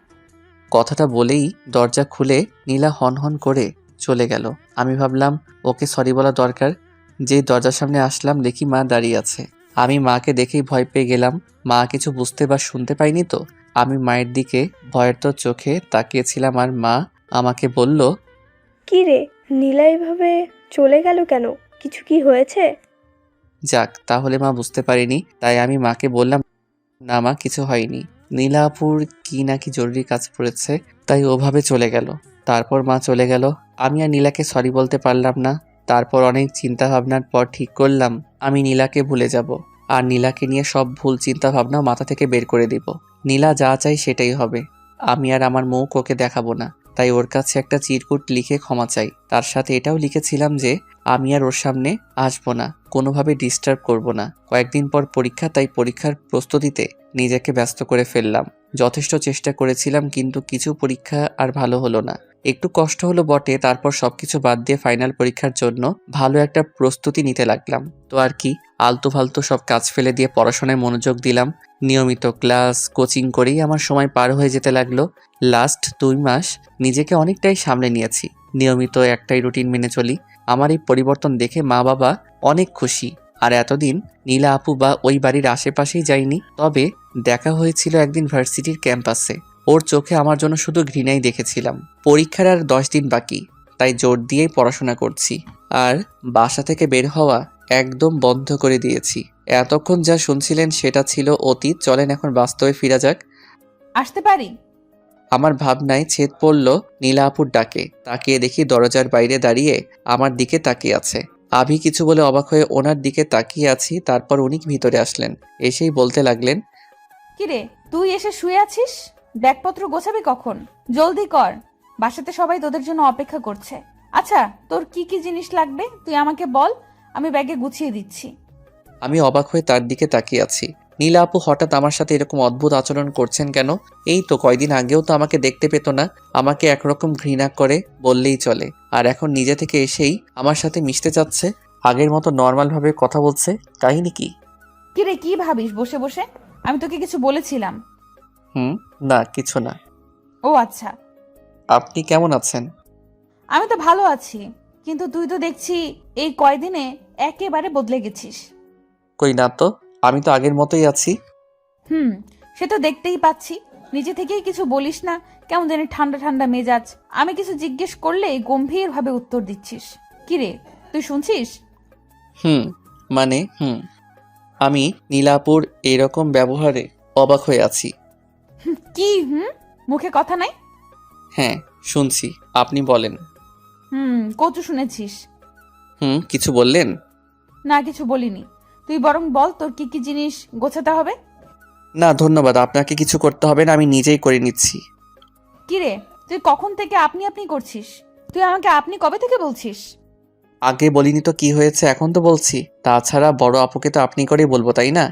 কথাটা বলেই দরজা খুলে নীলা হন করে চলে গেল। আমি ভাবলাম ওকে সরি বলা দরকার। যেই দরজার সামনে আসলাম দেখি মা দাঁড়িয়ে আছে। আমি মাকে দেখেই ভয় পেয়ে গেলাম। মা কিছু বুঝতে বা শুনতে পাইনি তো। আমি মায়ের দিকে ভয়ের তো চোখে তাকিয়েছিলাম, আর মা আমাকে বলল, কি রে, নীলা এভাবে চলে গেল কেন? কিছু কি হয়েছে? যাক, তাহলে মা বুঝতে পারিনি। তাই আমি মাকে বললাম, না মা, কিছু হয়নি। নীলা আপুর কি নাকি জরুরি কাজ পড়েছে, তাই ওভাবে চলে গেল। তারপর মা চলে গেল। আমি আর নীলাকে সরি বলতে পারলাম না। তারপর অনেক চিন্তা ভাবনার পর ঠিক করলাম আমি নীলাকে ভুলে যাব, আর নীলাকে নিয়ে সব ভুল চিন্তা ভাবনা মাথা থেকে বের করে দিব। নীলা যা চাই সেটাই হবে। আমি আর আমার মুখ ওকে দেখাবো না। তাই ওর কাছে একটা চিরকুট লিখে ক্ষমা চাই। তার সাথে এটাও লিখেছিলাম যে আমি আর ওর সামনে আসবো না, কোনোভাবে ডিস্টার্ব করব না। কয়েকদিন পর পরীক্ষা, তাই পরীক্ষার প্রস্তুতিতে নিজেকে ব্যস্ত করে ফেললাম। যথেষ্ট চেষ্টা করেছিলাম, কিন্তু কিছু পরীক্ষা আর ভালো হলো না। একটু কষ্ট হলো বটে, তারপর সবকিছু বাদ দিয়ে ফাইনাল পরীক্ষার জন্য ভালো একটা প্রস্তুতি নিতে লাগলাম। তো আর কি, আলতু ফালতু সব কাজ ফেলে দিয়ে পড়াশোনায় মনোযোগ দিলাম। নিয়মিত ক্লাস কোচিং করেই আমার সময় পার হয়ে যেতে লাগলো। লাস্ট 2 মাস নিজেকে অনেকটাই সামলে নিয়েছি। নিয়মিত একটাই রুটিন মেনে চলি। আমার এই পরিবর্তন দেখে মা বাবা অনেক খুশি। আর এতদিন নীলা আপু বা ওই বাড়ির আশেপাশেই যাইনি, তবে দেখা হয়েছিল একদিন ভার্সিটির ক্যাম্পাসে। ওর চোখে আমার জন্য শুধু ঘৃণাই দেখেছিলাম। পরীক্ষার আর 10 দিন বাকি, তাই জোর দিয়েই পড়াশোনা করছি। আর বাসা থেকে বের হওয়া একদম বন্ধ করে দিয়েছি। এতক্ষণ যা শুনছিলেন সেটা ছিল অতীত, চলেন এখন বাস্তবে ফিরা যাক। আসতে পারি? আমার ভাবনায় ছেদ পড়ল নীলা আপুর ডাকে। তাকিয়ে দেখি দরজার বাইরে দাঁড়িয়ে আমার দিকে তাকিয়ে আছে। আভি কিছু বলে অবাক হয়ে ওনার দিকে তাকিয়ে আছি। তারপর উনি ভিতরে আসলেন, এসেই বলতে লাগলেন, কিরে, তুই এসে শুয়ে আছিস? ব্যাগপত্র গোছাবি কখন? জলদি কর, বাসাতে সবাই তোদের জন্য অপেক্ষা করছে। আচ্ছা, তোর কি কি জিনিস লাগবে তুই আমাকে বল, আমি ব্যাগে গুছিয়ে দিচ্ছি। আমি অবাক হয়ে তার দিকে তাকিয়ে আছি। নীলা আপু হঠাৎ আমার সাথে এরকম অদ্ভুত আচরণ করছেন কেন? এই তো কয়দিন আগেও তো আমাকে দেখতে পেত না, আমাকে একরকম ঘৃণা করে বললেই চলে। আর এখন নিজে থেকে এসেই আমার সাথে মিশতে চাচ্ছে, আগের মতো নর্মালভাবে কথা বলছে। কাহিনী কি? কিরে, কি ভাবিস বসে বসে? আমি তোকে কিছু বলেছিলাম? না, কিছু না। ও আচ্ছা। আপনি কেমন আছেন? আমি তো ভালো আছি, কিন্তু তুই তো দেখছি এই কয়দিনে একেবারে বদলে গেছিস। কই না তো, আমি তো আগের মতোই আছি। সে তো দেখতেই পাচ্ছি। নিজে থেকেই কিছু বলিস না, কেমন জানি ঠান্ডা ঠান্ডা মেজাজ। আমি কিছু জিজ্ঞেস করলে গম্ভীর ভাবে উত্তর দিচ্ছিস। কিরে, তুই শুনছিস? মানে আমি নীলাপুর এরকম ব্যবহারে অবাক হয়ে আছি। কি মুখে কথা নাই? হ্যাঁ, শুনছি, আপনি বলেন। কচু শুনেছিস? কিছু বললেন? না, কিছু বলিনি। তুই বরং বল তোর কি কি জিনিস গোছাতে হবে। না ধন্যবাদ, আপনাকে কিছু করতে হবে না, আমি নিজেই করে নিচ্ছি। কিরে, তুই কখন থেকে আপনি আপনি করছিস? তুই আমাকে আপনি কবে থেকে বলছিস? আগে বলিনি তো কি হয়েছে, এখন তো বলছি। তাছাড়া বড় আপুকে তো আপনি করেই বলবো, তাই না?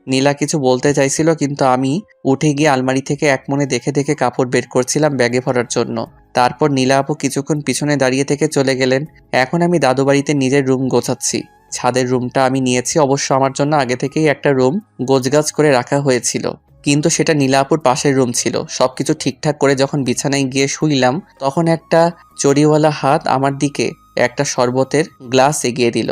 নীলা কিছু বলতে চাইছিল, কিন্তু আমি উঠে গিয়ে আলমারি থেকে এক মনে দেখে দেখে কাপড় বের করছিলাম ব্যাগে ভরার জন্য। তারপর নীলা আপু কিছুক্ষণ পিছনে দাঁড়িয়ে থেকে চলে গেলেন। এখন আমি দাদু বাড়িতে নিজের রুম গোছাচ্ছি। ছাদের রুমটা আমি নিয়েছি, অবশ্য আমার জন্য আগে থেকেই একটা রুম গোছগাছ করে রাখা হয়েছিল, কিন্তু সেটা নীলা আপুর পাশের রুম ছিল। সবকিছু ঠিকঠাক করে যখন বিছানায় গিয়ে শুইলাম, তখন একটা চড়িওয়ালা হাত আমার দিকে একটা শরবতের গ্লাস এগিয়ে দিল।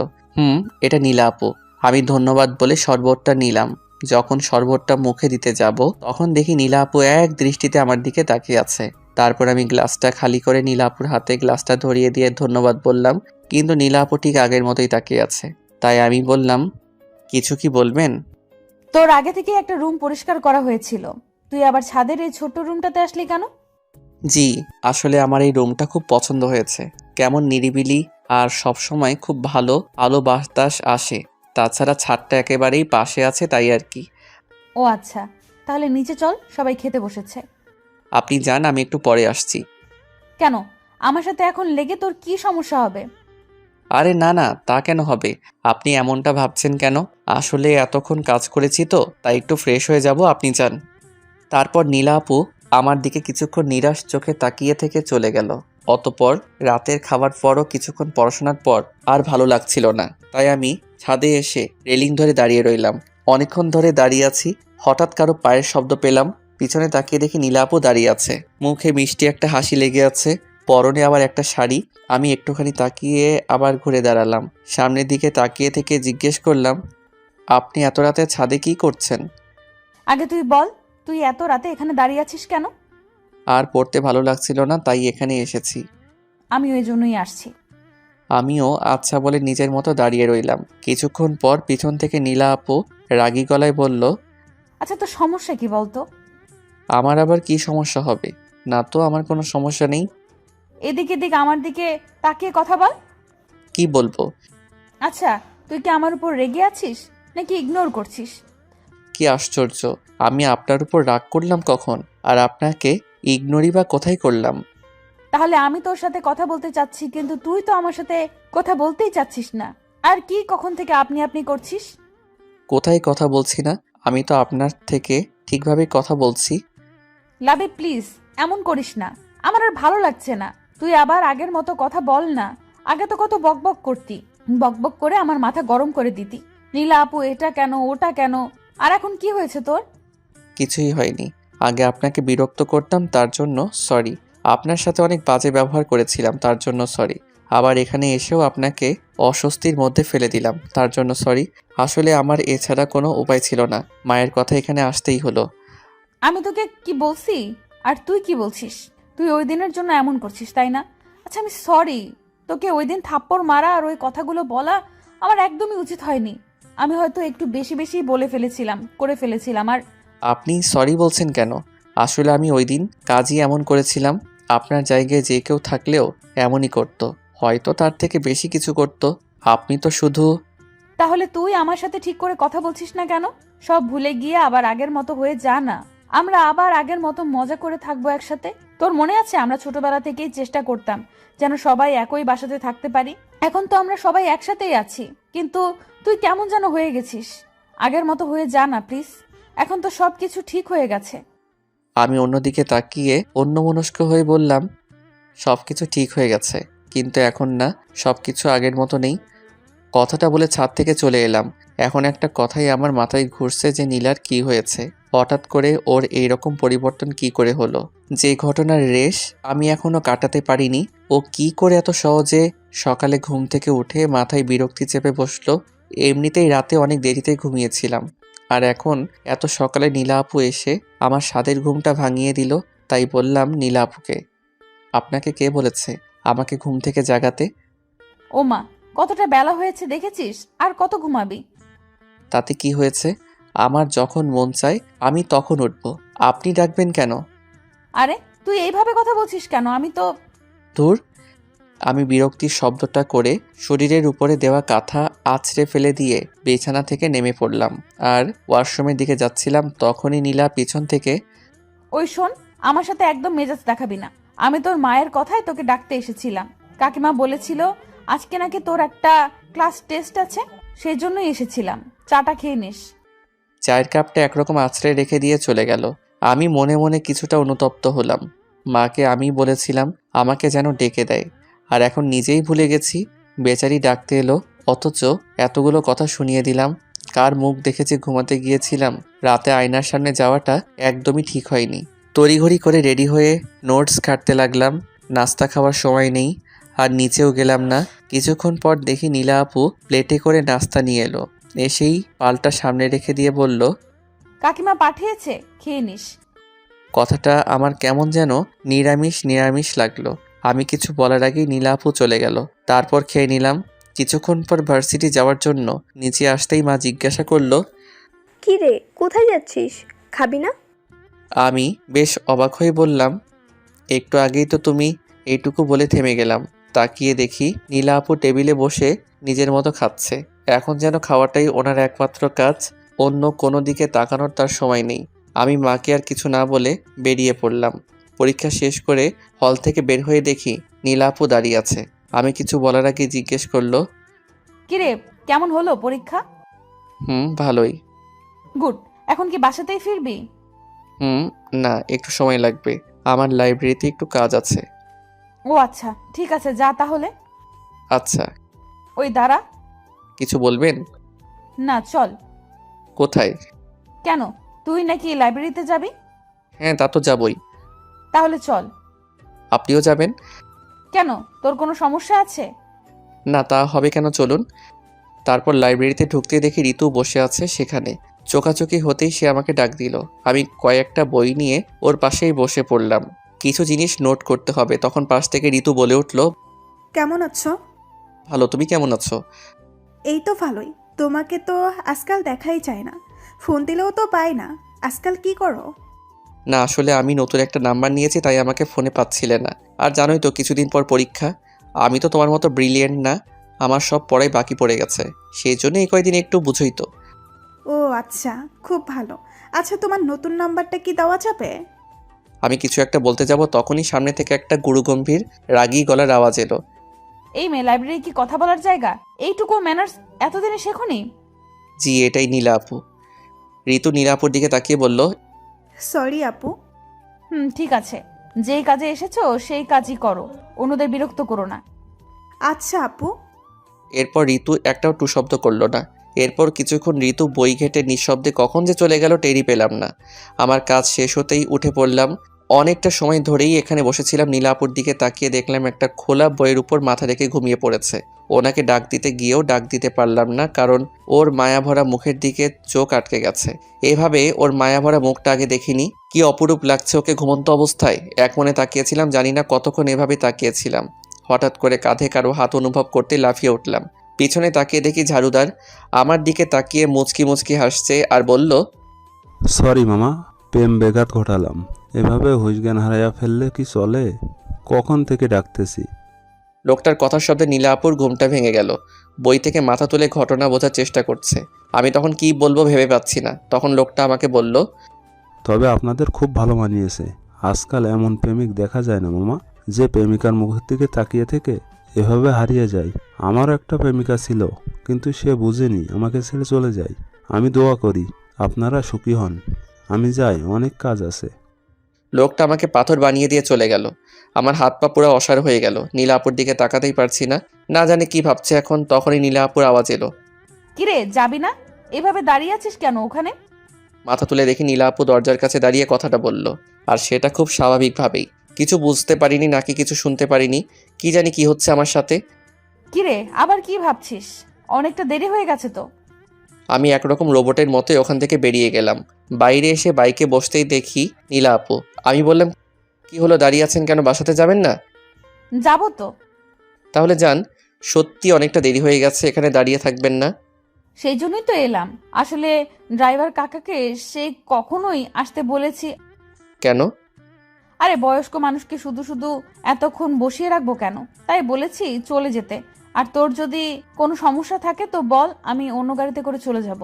এটা নীলা আপু। আমি ধন্যবাদ বলে শরবতটা নিলাম। যখন শরবতটা মুখে দিতে যাব, তখন দেখি নীলা আপু এক দৃষ্টিতে আমার দিকে তাকিয়ে আছে। তারপর আমি গ্লাসটা খালি করে নীলা আপুর হাতে গ্লাসটা ধরিয়ে দিয়ে ধন্যবাদ বললাম, কিন্তু নীলা আপু ঠিক আগের মতোই তাকিয়ে আছে। তাই আমি বললাম, কিছু কি বলবেন? তোর আগে থেকে একটা রুম পরিষ্কার করা হয়েছিল, তুই আবার ছাদের এই ছোট্ট রুমটাতে আসলি কেন? জি, আসলে আমার এই রুমটা খুব পছন্দ হয়েছে। কেমন নিরিবিলি, আর সবসময় খুব ভালো আলো বাতাস আসে। তাছাড়া ছাদটা একেবারেই পাশে আছে, তাই আর কি। ও আচ্ছা, তাহলে নিচে চল, সবাই খেতে বসেছে। আপনি যান, আমি একটু পরে আসছি। কেন, আমার সাথে এখন লেগে তোর কি সমস্যা হবে? আরে না না, তা কেন হবে? আপনি এমনটা ভাবছেন কেন? আসলে এতক্ষণ কাজ করেছি তো, তাই একটু ফ্রেশ হয়ে যাব, আপনি যান। তারপর নীলা আপু আমার দিকে কিছুক্ষণ নিরাশ চোখে তাকিয়ে থেকে চলে গেল। অতপর রাতের খাবার পরও কিছুক্ষণ পড়াশোনার পর আর ভালো লাগছিল না, তাই আমি ছাদে এসে রেলিং ধরে দাঁড়িয়ে রইলাম। অনেকক্ষণ ধরে দাঁড়িয়ে আছি, হঠাৎ কারো পায়ের শব্দ পেলাম। পিছনে তাকিয়ে দেখি নীলা আপু দাঁড়িয়ে আছে, মুখে মিষ্টি একটা হাসি লেগে আছে, পরনে আবার একটা শাড়ি। আমি একটুখানি তাকিয়ে আবার ঘুরে দাঁড়ালাম। সামনের দিকে তাকিয়ে থেকে জিজ্ঞেস করলাম, আপনি এত রাতে ছাদে কি করছেন? আগে তুই বল, তুই এত রাতে এখানে দাঁড়িয়ে আছিস কেন? আর পড়তে ভালো লাগছিল না, তাই এখানে এসেছি। আমি ওই জন্যই আসছি। আমিও আচ্ছা বলে নিজের মতো দাঁড়িয়ে রইলাম। কিছুক্ষণ পর পিছন থেকে নীলা আপু রাগী গলায় বলল, আচ্ছা, তোর সমস্যা কি বলতো? আমার আবার কি সমস্যা হবে? না তো, আমার কোনো সমস্যা নেই। এদিকে দিক আমার দিকে তাকিয়ে কথা বল। কি বলবো? আচ্ছা, তুই কি আমার উপর রেগে আছিস নাকি ইগনোর করছিস? কি আশ্চর্য, আমি আপনার উপর রাগ করলাম কখন? আর আপনাকে ইগনোরই বা কোথায় করলাম? তাহলে আমি তোর সাথে কথা বলতে চাচ্ছি, কিন্তু তুই তো আমার সাথে কথা বলতেই চাচ্ছিস না। আর কি কখন থেকে আপনি আপনি করছিস? কোথায় কথা বলছি না? আমি তো আপনার থেকে ঠিকভাবে কথা বলছি। লাভে প্লিজ এমন করিস না। আমার আর ভালো লাগছে না। তুই আবার আগের মতো কথা বল না। আগে তো কত বকবক করতি, বকবক করে আমার মাথা গরম করে দিতি। নীলা আপু এটা কেন, ওটা কেন, আর এখন কি হয়েছে তোর? কিছুই হয়নি। আগে আপনাকে বিরক্ত করতাম, তার জন্য সরি। আপনার সাথে অনেক বাজে ব্যবহার করেছিলাম, তার জন্য সরি। আবার এখানে এসেও আপনাকে অস্বস্তির মধ্যে ফেলে দিলাম, তার জন্য সরি। আসলে আমার এছাড়া কোনো উপায় ছিল না, মায়ের কথা এখানে আসতেই হলো। আমি তোকে কি বলছি আর তুই কি বলছিস? তুই ওই দিনের জন্য এমন করছিস, তাই না? আচ্ছা আমি সরি। তোকে ওই দিন থাপ্পড় মারা আর ওই কথাগুলো বলা আমার একদমই উচিত হয়নি। আমি হয়তো একটু বেশি বেশি বলে ফেলেছিলাম, করে ফেলেছিলাম। আর আপনি সরি বলছেন কেন? আসলে আমি ওই দিন কাজই এমন করেছিলাম। আপনার জায়গায় যে কেউ থাকলেও এমনই করতো, হয়তো তার থেকে বেশি কিছু করতো। আপনি তো শুধু... তাহলে তুই আমার সাথে ঠিক করে কথা বলছিস না কেন? সব ভুলে গিয়ে আবার আগের মতো হয়ে যা না। আমরা আবার আগের মতো মজা করে থাকবো একসাথে। তোর মনে আছে আমরা ছোটবেলা থেকেই চেষ্টা করতাম যেন সবাই একই বাসাতে থাকতে পারি? এখন তো আমরা সবাই একসাথেই আছি, কিন্তু তুই কেমন যেন হয়ে গেছিস। আগের মতো হয়ে যা না প্লিজ। এখন তো সবকিছু ঠিক হয়ে গেছে। আমি অন্যদিকে তাকিয়ে অন্যমনস্ক হয়ে বললাম, সব কিছু ঠিক হয়ে গেছে, কিন্তু এখন না, সব কিছু আগের মতো নেই। কথাটা বলে ছাদ থেকে চলে এলাম। এখন একটা কথাই আমার মাথায় ঘুরছে যে নীলার কি হয়েছে, হঠাৎ করে ওর এইরকম পরিবর্তন কি করে হলো? যে ঘটনার রেশ আমি এখনো কাটাতে পারিনি, ও কি করে এত সহজে সকালে ঘুম থেকে উঠে মাথায় বিরক্তি চেপে বসলো? এমনিতেই রাতে অনেক দেরিতে ঘুমিয়েছিলাম, আর এখন এত সকালে নীলা আপু এসে আমার স্বাদের ঘুমটা ভাঙিয়ে দিল। তাই বললাম নীলা আপুকে, আপনাকে কে বলেছে আমাকে ঘুম থেকে জাগাতে? ও মা, কতটা বেলা হয়েছে দেখেছিস? আর কত ঘুমাবি? তাতে কি হয়েছে? আমার যখন মন চায় আমি তখন উঠব, আপনি ডাকবেন কেন? আরে তুই এইভাবে কথা বলছিস কেন? আমি তো... ধুর। আমি বিরক্তির শব্দটা করে শরীরের উপরে দেওয়া কাঁথা আছড়ে ফেলে দিয়ে বিছানা থেকে নেমে পড়লাম, আর ওয়াশরুমের দিকে যাচ্ছিলাম তখনই নীলা পিছন থেকে... ওই শোন, আমার সাথে একদম মেজাজ দেখাবি না। আমি তোর মায়ের কথায় তোকে ডাকতে এসেছিলাম। কাকিমা বলেছিল আজকে নাকি তোর একটা ক্লাস টেস্ট আছে, সেই জন্যই এসেছিলাম। চাটা খেয়ে নিস। চায়ের কাপটা একরকম আছড়ে রেখে দিয়ে চলে গেল। আমি মনে মনে কিছুটা অনুতপ্ত হলাম। মাকে আমি বলেছিলাম আমাকে যেন ডেকে দেয়, আর এখন নিজেই ভুলে গেছি। বেচারি ডাকতে এলো, অথচ এতগুলো কথা শুনিয়ে দিলাম। কার মুখ দেখেছি ঘুমাতে গিয়েছিলাম? রাতে আয়নার সামনে যাওয়াটা একদমই ঠিক হয়নি। তড়িঘড়ি করে রেডি হয়ে নোটস কাটতে লাগলাম। নাস্তা খাওয়ার সময় নেই, আর নিচেও গেলাম না। কিছুক্ষণ পর দেখি নীলা আপু প্লেটে করে নাস্তা নিয়ে এলো। এসেই পালটা সামনে রেখে দিয়ে বলল, কাকিমা পাঠিয়েছে, খেয়ে নিস। কথাটা আমার কেমন যেন নিরামিষ নিরামিষ লাগলো। আমি কিছু বলার আগেই নীলা আপু চলে গেল। তারপর খেয়ে নিলাম। কিছুক্ষণ পর ভার্সিটি যাওয়ার জন্য নিচে আসতেই মা জিজ্ঞাসা করলো, কি রে, কোথায় যাচ্ছিস? খাবি না? আমি বেশ অবাক হয়ে বললাম, একটু আগেই তো তুমি এইটুকু বলে থেমে গেলাম। তাকিয়ে দেখি নীলা আপু টেবিলে বসে নিজের মতো খাচ্ছে। এখন যেন খাওয়াটাই ওনার একমাত্র কাজ, অন্য কোনো দিকে তাকানোর তার সময় নেই। আমি মাকে আর কিছু না বলে বেরিয়ে পড়লাম। পরীক্ষা শেষ করে হল থেকে বের হয়ে দেখি নীলা আপু দাঁড়িয়ে আছে। আমি কিছু বলার আগে জিজ্ঞেস করলো, কিরে, কেমন হলো পরীক্ষা? ভালোই। গুড। এখন কি বাসাতেই ফিরবি? না, একটু সময় লাগবে, আমার লাইব্রেরিতে একটু কাজ আছে। ও আচ্ছা, ঠিক আছে, যা তাহলে। আচ্ছা। ওই দাঁড়া। কিছু বলবেন? না, চল। কোথায়? কেন, তুই নাকি লাইব্রেরিতে যাবি? হ্যাঁ, তা তো যাবই। তাহলে চল। আপনিও যাবেন? কেন, তোর কোনো সমস্যা আছে? না, তা হবে কেন, চলুন। তারপর লাইব্রেরিতে ঢুকতে দেখি ঋতু বসে আছে সেখানে। চোখাচোখি হতেই সে আমাকে ডাক দিল। আমি কয়েকটা বই নিয়ে ওর পাশেই বসে পড়লাম। কিছু জিনিস নোট করতে হবে। তখন পাশ থেকে ঋতু বলে উঠল, কেমন আছো? ভালো, তুমি কেমন আছো? এই তো ভালোই। তোমাকে তো আজকাল দেখাই যায় না, ফোন দিলেও তো পাই না। আজকাল কি করো? না, আসলে আমি নতুন একটা নাম্বার নিয়েছি, তাই আমাকে ফোনে পাচ্ছিলে না। আর জানোই তো কিছুদিন পর পরীক্ষা। আমি তো তোমার মতো ব্রিলিয়েন্ট না, আমার সব পড়াই বাকি পড়ে গেছে। সেই জন্য এই কয়দিন একটু বুঝোই তো। ও আচ্ছা, খুব ভালো। আচ্ছা, তোমার নতুন নাম্বারটা কি দেওয়া যাবে? আমি কিছু একটা বলতে যাব, তখনই সামনে থেকে একটা গুরুগম্ভীর রাগী গলার আওয়াজ এলো। এই মেয়ে, লাইব্রেরি কি কথা বলার জায়গা? এইটুকু ম্যানার্স এতদিনে শেখনি? জি, এটাই নীলা আপু। ঋতু নীলা আপুর দিকে তাকিয়ে বলল, সরি আপু। ঠিক আছে। যেই কাজে এসেছো সেই কাজই করো, অন্যদের বিরক্ত করো না। আচ্ছা আপু। এরপর ঋতু একটাও টু শব্দ করলো না। এরপর কিছুক্ষণ ঋতু বই ঘেটে নিঃশব্দে কখন যে চলে গেল টেরই পেলাম না। আমার কাজ শেষ হতেই উঠে পড়লাম। অনেকটা সময় ধরেই এখানে বসেছিলাম, নীলাপুর দিকে তাকিয়ে দেখলাম একটা খোলা বইয়ের উপর মাথা রেখে ঘুমিয়ে পড়েছে। ওনাকে ডাক দিতে গিয়েও ডাক দিতে পারলাম না, কারণ ওর মায়াভরা মুখের দিকে চোখ আটকে গেছে। এভাবে ওর মায়াভরা মুখটা আগে দেখিনি। কি অপরূপ লাগছে ওকে ঘুমন্ত অবস্থায়। এক মনে তাকিয়েছিলাম, জানি না কতক্ষণ এভাবে তাকিয়েছিলাম। হঠাৎ করে কাঁধে কারো হাত অনুভব করতে লাফিয়ে উঠলাম। পিছনে তাকিয়ে দেখি ঝাড়ুদার আমার দিকে তাকিয়ে মুচকি মুচকি হাসছে আর বলল, সরি মামা, প্রেম বেঘাত ঘটালাম। এভাবে হুঁশ জ্ঞান হারাইয়া ফেললে কি চলে? কখন থেকে ডাকতেছি। লোকটার কথার শব্দে নীলাপুর ঘুমটা ভেঙে গেল। বই থেকে মাথা তুলে ঘটনা বোঝার চেষ্টা করছে। আমি তখন কি বলবো ভেবে পাচ্ছি না। তখন লোকটা আমাকে বলল, তবে আপনাদের খুব ভালো মানিয়েছে। আজকাল এমন প্রেমিক দেখা যায় না মামা, যে প্রেমিকার মুখের দিকে তাকিয়ে থেকে এভাবে হারিয়ে যায়। আমারও একটা প্রেমিকা ছিল, কিন্তু সে বুঝেনি, আমাকে ছেড়ে চলে যায়। আমি দোয়া করি আপনারা সুখী হন। আমি যাই, অনেক কাজ আছে। লোকটা আমাকে পাথর বানিয়ে দিয়ে চলে গেল। আমার হাত পা পুরো অসাড় হয়ে গেল। নীলাপুর দিকে তাকাতেই পারছি না, না জানি কি ভাবছে এখন। তখনই নীলাপুর আওয়াজ এলো, কিরে যাবি না? এভাবে দাঁড়িয়ে আছিস কেন ওখানে? মাথা তুলে দেখি নীলাপু দরজার কাছে দাঁড়িয়ে কথাটা বলল, আর সেটা খুব স্বাভাবিকভাবেই। কিছু বুঝতে পারিনি নাকি কিছু শুনতে পারিনি, কি জানি কি হচ্ছে আমার সাথে। কিরে আবার কি ভাবছিস? অনেকটা দেরি হয়ে গেছে তো। আমি একরকম রোবটের মতোই ওখান থেকে বেরিয়ে গেলাম। বাইরে এসে বাইকে বসতেই দেখি নীলা আপু। আমি বললাম, কি হলো, দাঁড়িয়ে আছেন কেন, বাসাতে যাবেন না? যাবো তো। তাহলে যান। সত্যি অনেকটা দেরি হয়ে গেছে, এখানে দাঁড়িয়ে থাকবেন না। সেই জন্যই তো এলাম। আসলে ড্রাইভার কাকাকে সে কখনোই আসতে বলেছি। কেন? আরে বয়স্ক মানুষকে শুধু শুধু এতক্ষণ বসিয়ে রাখবো কেন, তাই বলেছি চলে যেতে। আর তোর যদি কোনো সমস্যা থাকে তো বল, আমি অন্য গাড়িতে করে চলে যাব।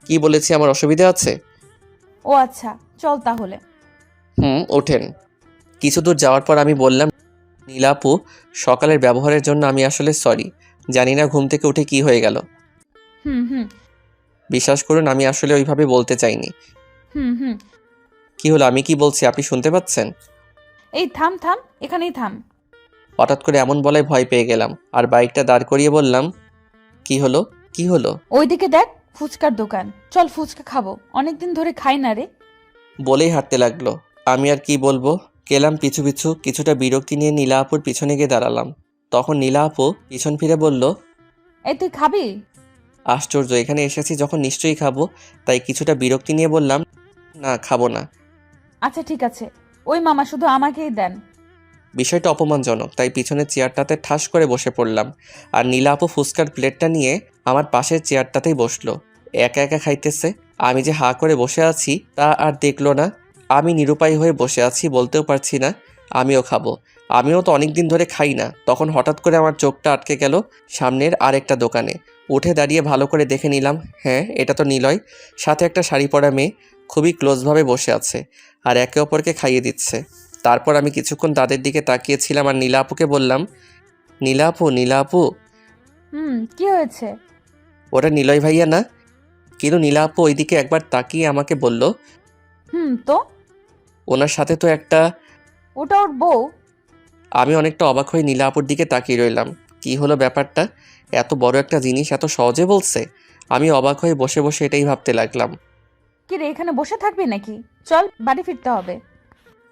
কি বলেছি, আমার অসুবিধা আছে? ও আচ্ছা, চল তাহলে। ওঠেন। কিছু দূর যাওয়ার পর আমি বললাম, নীলা আপু, সকালের ব্যবহারের জন্য আমি আসলে সরি। জানি না ঘুম থেকে উঠে কি হয়ে গেল। হুম হুম বিশ্বাস করুন, আমি আসলে ওইভাবে বলতে চাইনি। হুম হুম কি হলো, আমি কি বলছি আপনি শুনতে পাচ্ছেন? এই থাম থাম, এখানেই থাম। হঠাৎ করে এমন বলায় ভয় পেয়ে গেলাম, আর বাইকটা দাঁড় করিয়ে বললাম, কি হলো, কি হলো? ওইদিকে দেখ, ফুচকার দোকান, চল ফুচকা খাবো, অনেকদিন ধরে খাই না রে। বলেই হাঁটতে লাগলো। আমি আর কি বলবো, গেলাম পিছু পিছু। কিছুটা বিরক্তি নিয়ে নীলা আপুর পিছনে গিয়ে দাঁড়ালাম। তখন নীলা আপু পিছন ফিরে বলল, এই তুই খাবি? আশ্চর্য, এখানে এসেছি যখন নিশ্চয়ই খাবো। তাই কিছুটা বিরক্তি নিয়ে বললাম, না খাবো না। আচ্ছা ঠিক আছে, ওই মামা শুধু আমাকেই দেন। বিষয়টা অপমানজনক, তাই পিছনের চেয়ারটাতে ঠাস করে বসে পড়লাম। আর নীলা আপু ফুচকার প্লেটটা নিয়ে আমার পাশের চেয়ারটাতেই বসলো। একা একা খাইতেছে। আমি যে হাঁ করে বসে আছি তা আর দেখলো না। আমি নিরুপায় হয়ে বসে আছি, বলতেও পারছি না আমিও খাবো। আমিও তো অনেক দিন ধরে খাই না। তখন হঠাৎ করে আমার চোখটা আটকে গেল সামনের আরেকটা দোকানে। উঠে দাঁড়িয়ে ভালো করে দেখে নিলাম, হ্যাঁ এটা তো নিলয়। সাথে একটা শাড়ি পরা মেয়ে খুবই ক্লোজভাবে বসে আছে আর একে অপরকে খাইয়ে দিচ্ছে। তারপর আমি কিছুক্ষণ তাদের দিকে তাকিয়েছিলাম আর নীলা আপুকে বললাম, নীলা আপু, নীলা আপু। কি হয়েছে? ওটা নিলয় ভাইয়া না? কিন্তু নীলা আপু ওইদিকে একবার তাকিয়ে আমাকে বলল, তো ওনার সাথে তো একটা। ওটা ওর বউ। আমি অনেকটা অবাক হয়ে নীলা আপুর দিকে তাকিয়ে রইলাম। কি হলো ব্যাপারটা, এত বড় একটা জিনিস এত সহজে বলছে। আমি অবাক হয়ে বসে বসে এটাই ভাবতে লাগলাম। কি রে, এখানে বসে থাকবি নাকি? চল বাড়ি ফিরতে হবে।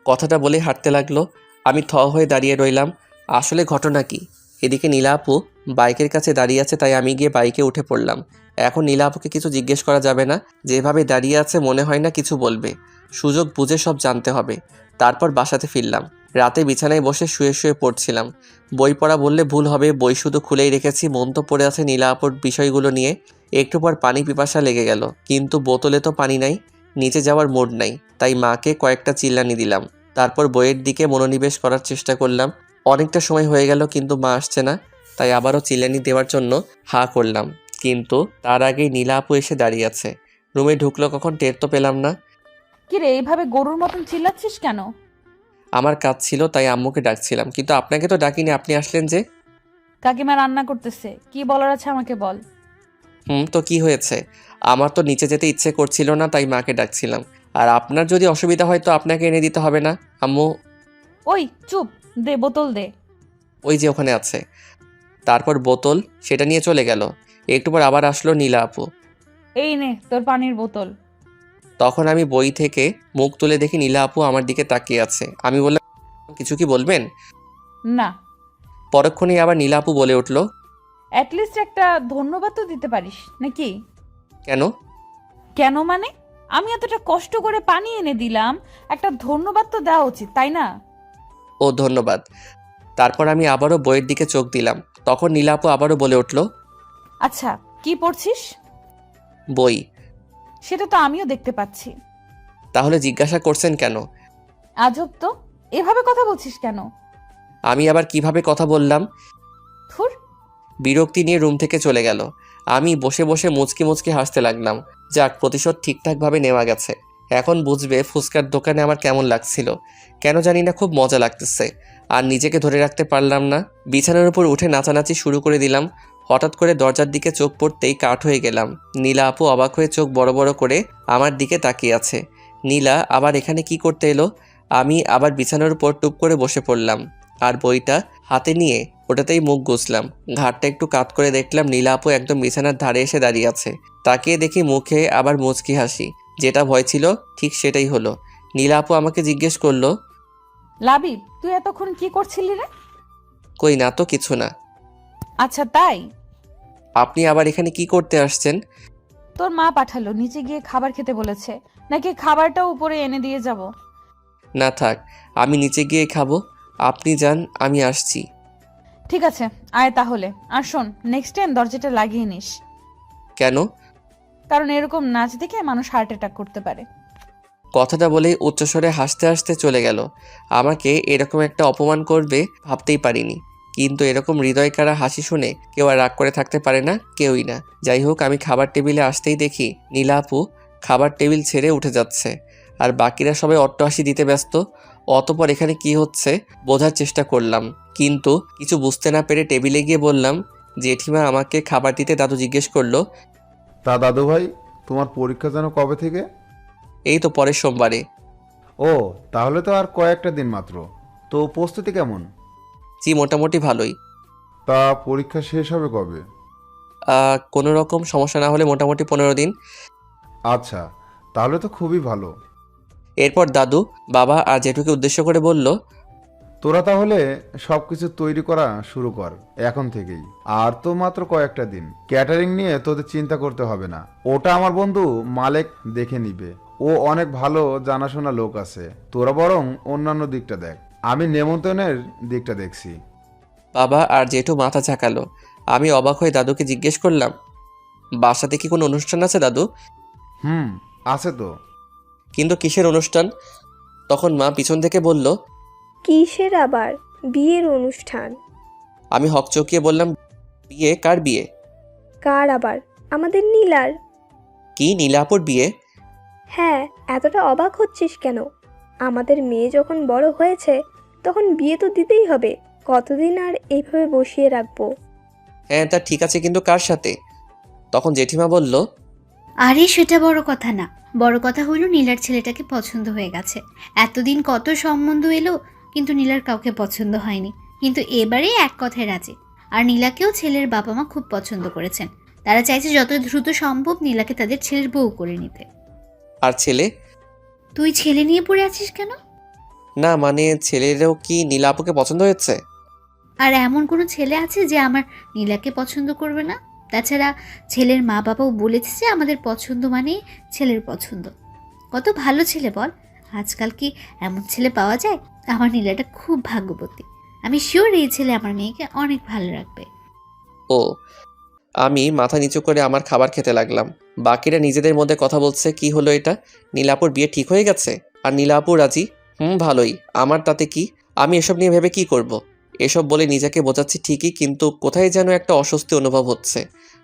কথাটা বলে হাঁটতে লাগলো। আমি থ হয়ে দাঁড়িয়ে রইলাম। আসলে ঘটনা কি, এদিকে নীলা আপু বাইকের কাছে দাঁড়িয়ে আছে, তাই আমি গিয়ে বাইকে উঠে পড়লাম। এখন নীলা আপুকে কিছু জিজ্ঞেস করা যাবে না, যেভাবে দাঁড়িয়ে আছে মনে হয় না কিছু বলবে। সুযোগ বুঝে সব জানতে হবে। তারপর বাসাতে ফিরলাম। রাতে বিছানায় বসে শুয়ে শুয়ে পড়ছিলাম। বই পড়া বললে ভুল হবে, বই শুধু খুলেই রেখেছি। মন তো পড়ে আছে নীলা আপুর বিষয়গুলো নিয়ে। একটু পর পানি পিপাসা লেগে গেল, কিন্তু বোতলে তো পানি নাই, নিচে যাওয়ার মুড নাই। তাই মাকে কয়েকটা চিল্লানি দিলাম। তারপর বইয়ের দিকে মনোনিবেশ করার চেষ্টা করলাম। অনেকটা সময় হয়ে গেল কিন্তু মা আসছে না, তাই আবারও চিল্লানি দেওয়ার জন্য হাঁ করলাম। কিন্তু তার আগেই নীলা আপু এসে দাঁড়িয়ে আছে। রুমে ঢুকলো কখন টের তো পেলাম না। কি রে, এইভাবে গরুর মতন চিল্লাচ্ছিস কেন? আমার কাজ ছিল তাই আম্মুকে ডাকছিলাম, কিন্তু আপনাকে তো ডাকিনি, আপনি আসলেন যে। কাকিমা রান্না করতেছে, কি বলার আছে আমাকে বল। তো কি হয়েছে? আমার তো নিচে যেতে ইচ্ছে করছিল না, তাই মাকে ডাকছিলাম। আর আপনার যদি অসুবিধা হয় তো আপনাকে এনে দিতে হবে না। আম্মু। ওই চুপ, দে বোতল দে। ওই যে ওখানে আছে। তারপর বোতল সেটা নিয়ে চলে গেল। একটু পর আবার আসলো নীলা আপু। এই নে তোর পানির বোতল। তখন আমি বই থেকে মুখ তুলে দেখি নীলা আপু আমার দিকে তাকিয়ে আছে। আমি বললাম, কিছু কি বলবেন? না, পরক্ষণেই আবার নীলা আপু বলে উঠল, অ্যাটলিস্ট একটা ধন্যবাদ তো দিতে পারিস নাকি? কেন? কেন মানে? আমি এতটা কষ্ট করে পানি এনে দিলাম, একটা ধন্যবাদ তো দেওয়া উচিত, তাই না? ও ধন্যবাদ। তারপর আমি আবারও বইয়ের দিকে চোখ দিলাম। তখন নীলা আপু আবারও বলে উঠল, আচ্ছা, কি পড়ছিস? বই। সেটা তো আমিও দেখতে পাচ্ছি। তাহলে জিজ্ঞাসা করছেন কেন? আজব তো, এভাবে কথা বলছিস কেন? আমি আবার কিভাবে কথা বললাম? থুর। বিরক্তি নিয়ে রুম থেকে চলে গেল। আমি বসে বসে মুচকি মুচকি হাসতে লাগলাম। যাক, প্রতিশোধ ঠিকঠাকভাবে নেওয়া গেছে। এখন বুঝবে ফুচকার দোকানে আমার কেমন লাগছিল। কেন জানি না, খুব মজা লাগতেছে। আর নিজেকে ধরে রাখতে পারলাম না। বিছানার উপর উঠে নাচানাচি শুরু করে দিলাম। হঠাৎ করে দরজার দিকে চোখ পড়তেই কাঠ হয়ে গেলাম। নীলা আপু অবাক হয়ে চোখ বড় বড় করে আমার দিকে তাকিয়ে আছে। নীলা আবার এখানে কি করতে এলো? আমি আবার বিছানার উপর টুপ করে বসে পড়লাম আর বইটা হাতে নিয়ে ওটাতেই মুখ গুছলাম। ঘাটটা একটু কাত করে দেখলাম নীলা আপু একদম বিছানার ধারে এসে দাঁড়িয়ে আছে। তাকিয়ে দেখি মুখে আবার মুচকি হাসি। যেটা ভয় ছিল ঠিক সেটাই হলো। নীলা আপু আমাকে জিজ্ঞেস করলো, লাবিব, তুই এতক্ষণ কি করছিলি রে? কই না তো, কিছু না। আচ্ছা তাই? আপনি আবার এখানে কি করতে আসছেন? তোর মা পাঠালো, নিচে গিয়ে খাবার খেতে বলেছে, নাকি খাবারটাও উপরে এনে দিয়ে যাব? না থাক, আমি নিচে গিয়ে খাবো। আপনি যান, আমি আসছি। ঠিক আছে, আয় তাহলে। আর শোন, নেক্সট টাইম দরজাটা লাগিয়ে নিস, কেন? কারণ এরকম নাচ দেখে মানুষ হার্ট অ্যাটাক করতে পারে। কথাটা বলেই উচ্চস্বরে হাসতে হাসতে চলে গেল। আমাকে এরকম একটা অপমান করবে ভাবতেই পারিনি। কিন্তু এরকম হৃদয়কাড়া হাসি শুনে কেউ আর রাগ করে থাকতে পারে না, কেউই না। যাই হোক, আমি খাবার টেবিলে আসতেই দেখি নীলা আপু খাবার টেবিল ছেড়ে উঠে যাচ্ছে আর বাকিরা সবাই অট্টহাসি দিতে ব্যস্ত। অতপর এখানে কি হচ্ছে বোঝার চেষ্টা করলাম, কিন্তু কিছু বুঝতে না পেরে টেবিলে গিয়ে বললাম, জেঠিমা আমাকে খাবার দিতে দাদু জিজ্ঞেস করলো, তা দাদু ভাই, তোমার পরীক্ষা যেন কবে থেকে? এই তো পরের সোমবারে। ও, তাহলে তো আর কয়েকটা দিন মাত্র। তো প্রস্তুতি কেমন? জি, মোটামুটি ভালোই। তা পরীক্ষা শেষ হবে কবে? কোনো রকম সমস্যা না হলে মোটামুটি 15 দিন। আচ্ছা, তাহলে তো খুবই ভালো। এরপর দাদু, বাবা আর জেঠুকে উদ্দেশ্য করে বলল, তোরা তাহলে সবকিছু তৈরি করা শুরু কর এখন থেকেই। আর তো মাত্র কয়েকটা দিন। ক্যাটারিং নিয়ে তোদের চিন্তা করতে হবে না, ওটা আমার বন্ধু মালেক দেখে নিবে। ও অনেক ভালো জানাশোনা লোক আছে। তোরা বরং অন্যান্য দিকটা দেখ, আমি নেমন্তন্নের দিকটা দেখছি। বাবা আর জেঠু মাথা ঝাঁকালো। আমি অবাক হয়ে দাদুকে জিজ্ঞেস করলাম, বাসাতে কি কোনো অনুষ্ঠান আছে দাদু? আছে তো। কিন্তু কিসের অনুষ্ঠান? তখন মা পিছন থেকে বলল, কিসের আবার? বিয়ের অনুষ্ঠান। আমি হকচকিয়ে বললাম, বিয়ে? কার বিয়ে? কার আবার? আমাদের নীলার। কি, নীলাপুর বিয়ে? হ্যাঁ, এতটা অবাক হচ্ছিস কেন? আমাদের মেয়ে যখন বড় হয়েছে তখন বিয়ে তো দিতেই হবে। কতদিন আর এইভাবে বসিয়ে রাখবো? হ্যাঁ তা ঠিক আছে, কিন্তু কার সাথে? তখন জেঠিমা বলল, আরে সেটা বড় কথা না, বড় কথা হলো নীলার ছেলেটাকে পছন্দ হয়ে গেছে। এতদিন কত সম্বন্ধ এলো, কিন্তু নীলার কাউকে পছন্দ হয়নি। কিন্তু এবারে এক কথায় রাজি। আর নীলাকেও ছেলের বাবা মা খুব পছন্দ করেছেন। তারা চাইছে যত দ্রুত সম্ভব নীলাকে তাদের ছেলের বউ করে নিতে। আর ছেলে? তুই ছেলে নিয়ে পড়ে আছিস কেন? না মানে, ছেলেরও কি নীলাপুকে পছন্দ হয়েছে? আর এমন কোনো ছেলে আছে যে আমার নীলাকে পছন্দ করবে না? তাছাড়া ছেলের মা বাবাও বলেছে যে আমাদের পছন্দ মানে ছেলের পছন্দ। কত ভালো ছেলে বল। আজকাল কি এমন ছেলে পাওয়া যায়? আমার নীলাটা খুব ভাগ্যবতী। আমি শিওর এই ছেলে আমার মেয়েকে অনেক ভালো রাখবে। ও। আমি মাথা নিচু করে আমার খাবার খেতে লাগলাম। বাকিরা নিজেদের মধ্যে কথা বলছে, কি হলো এটা? নীলাপুর বিয়ে ঠিক হয়ে গেছে আর নীলাপুর রাজি? ভালোই, আমার তাতে কি? আমি এসব নিয়ে ভেবে কি করব? এসব বলে নিজেকে বোঝাচ্ছি ঠিকই, কিন্তু কোথায় যেন একটা অস্বস্তি অনুভব হচ্ছে।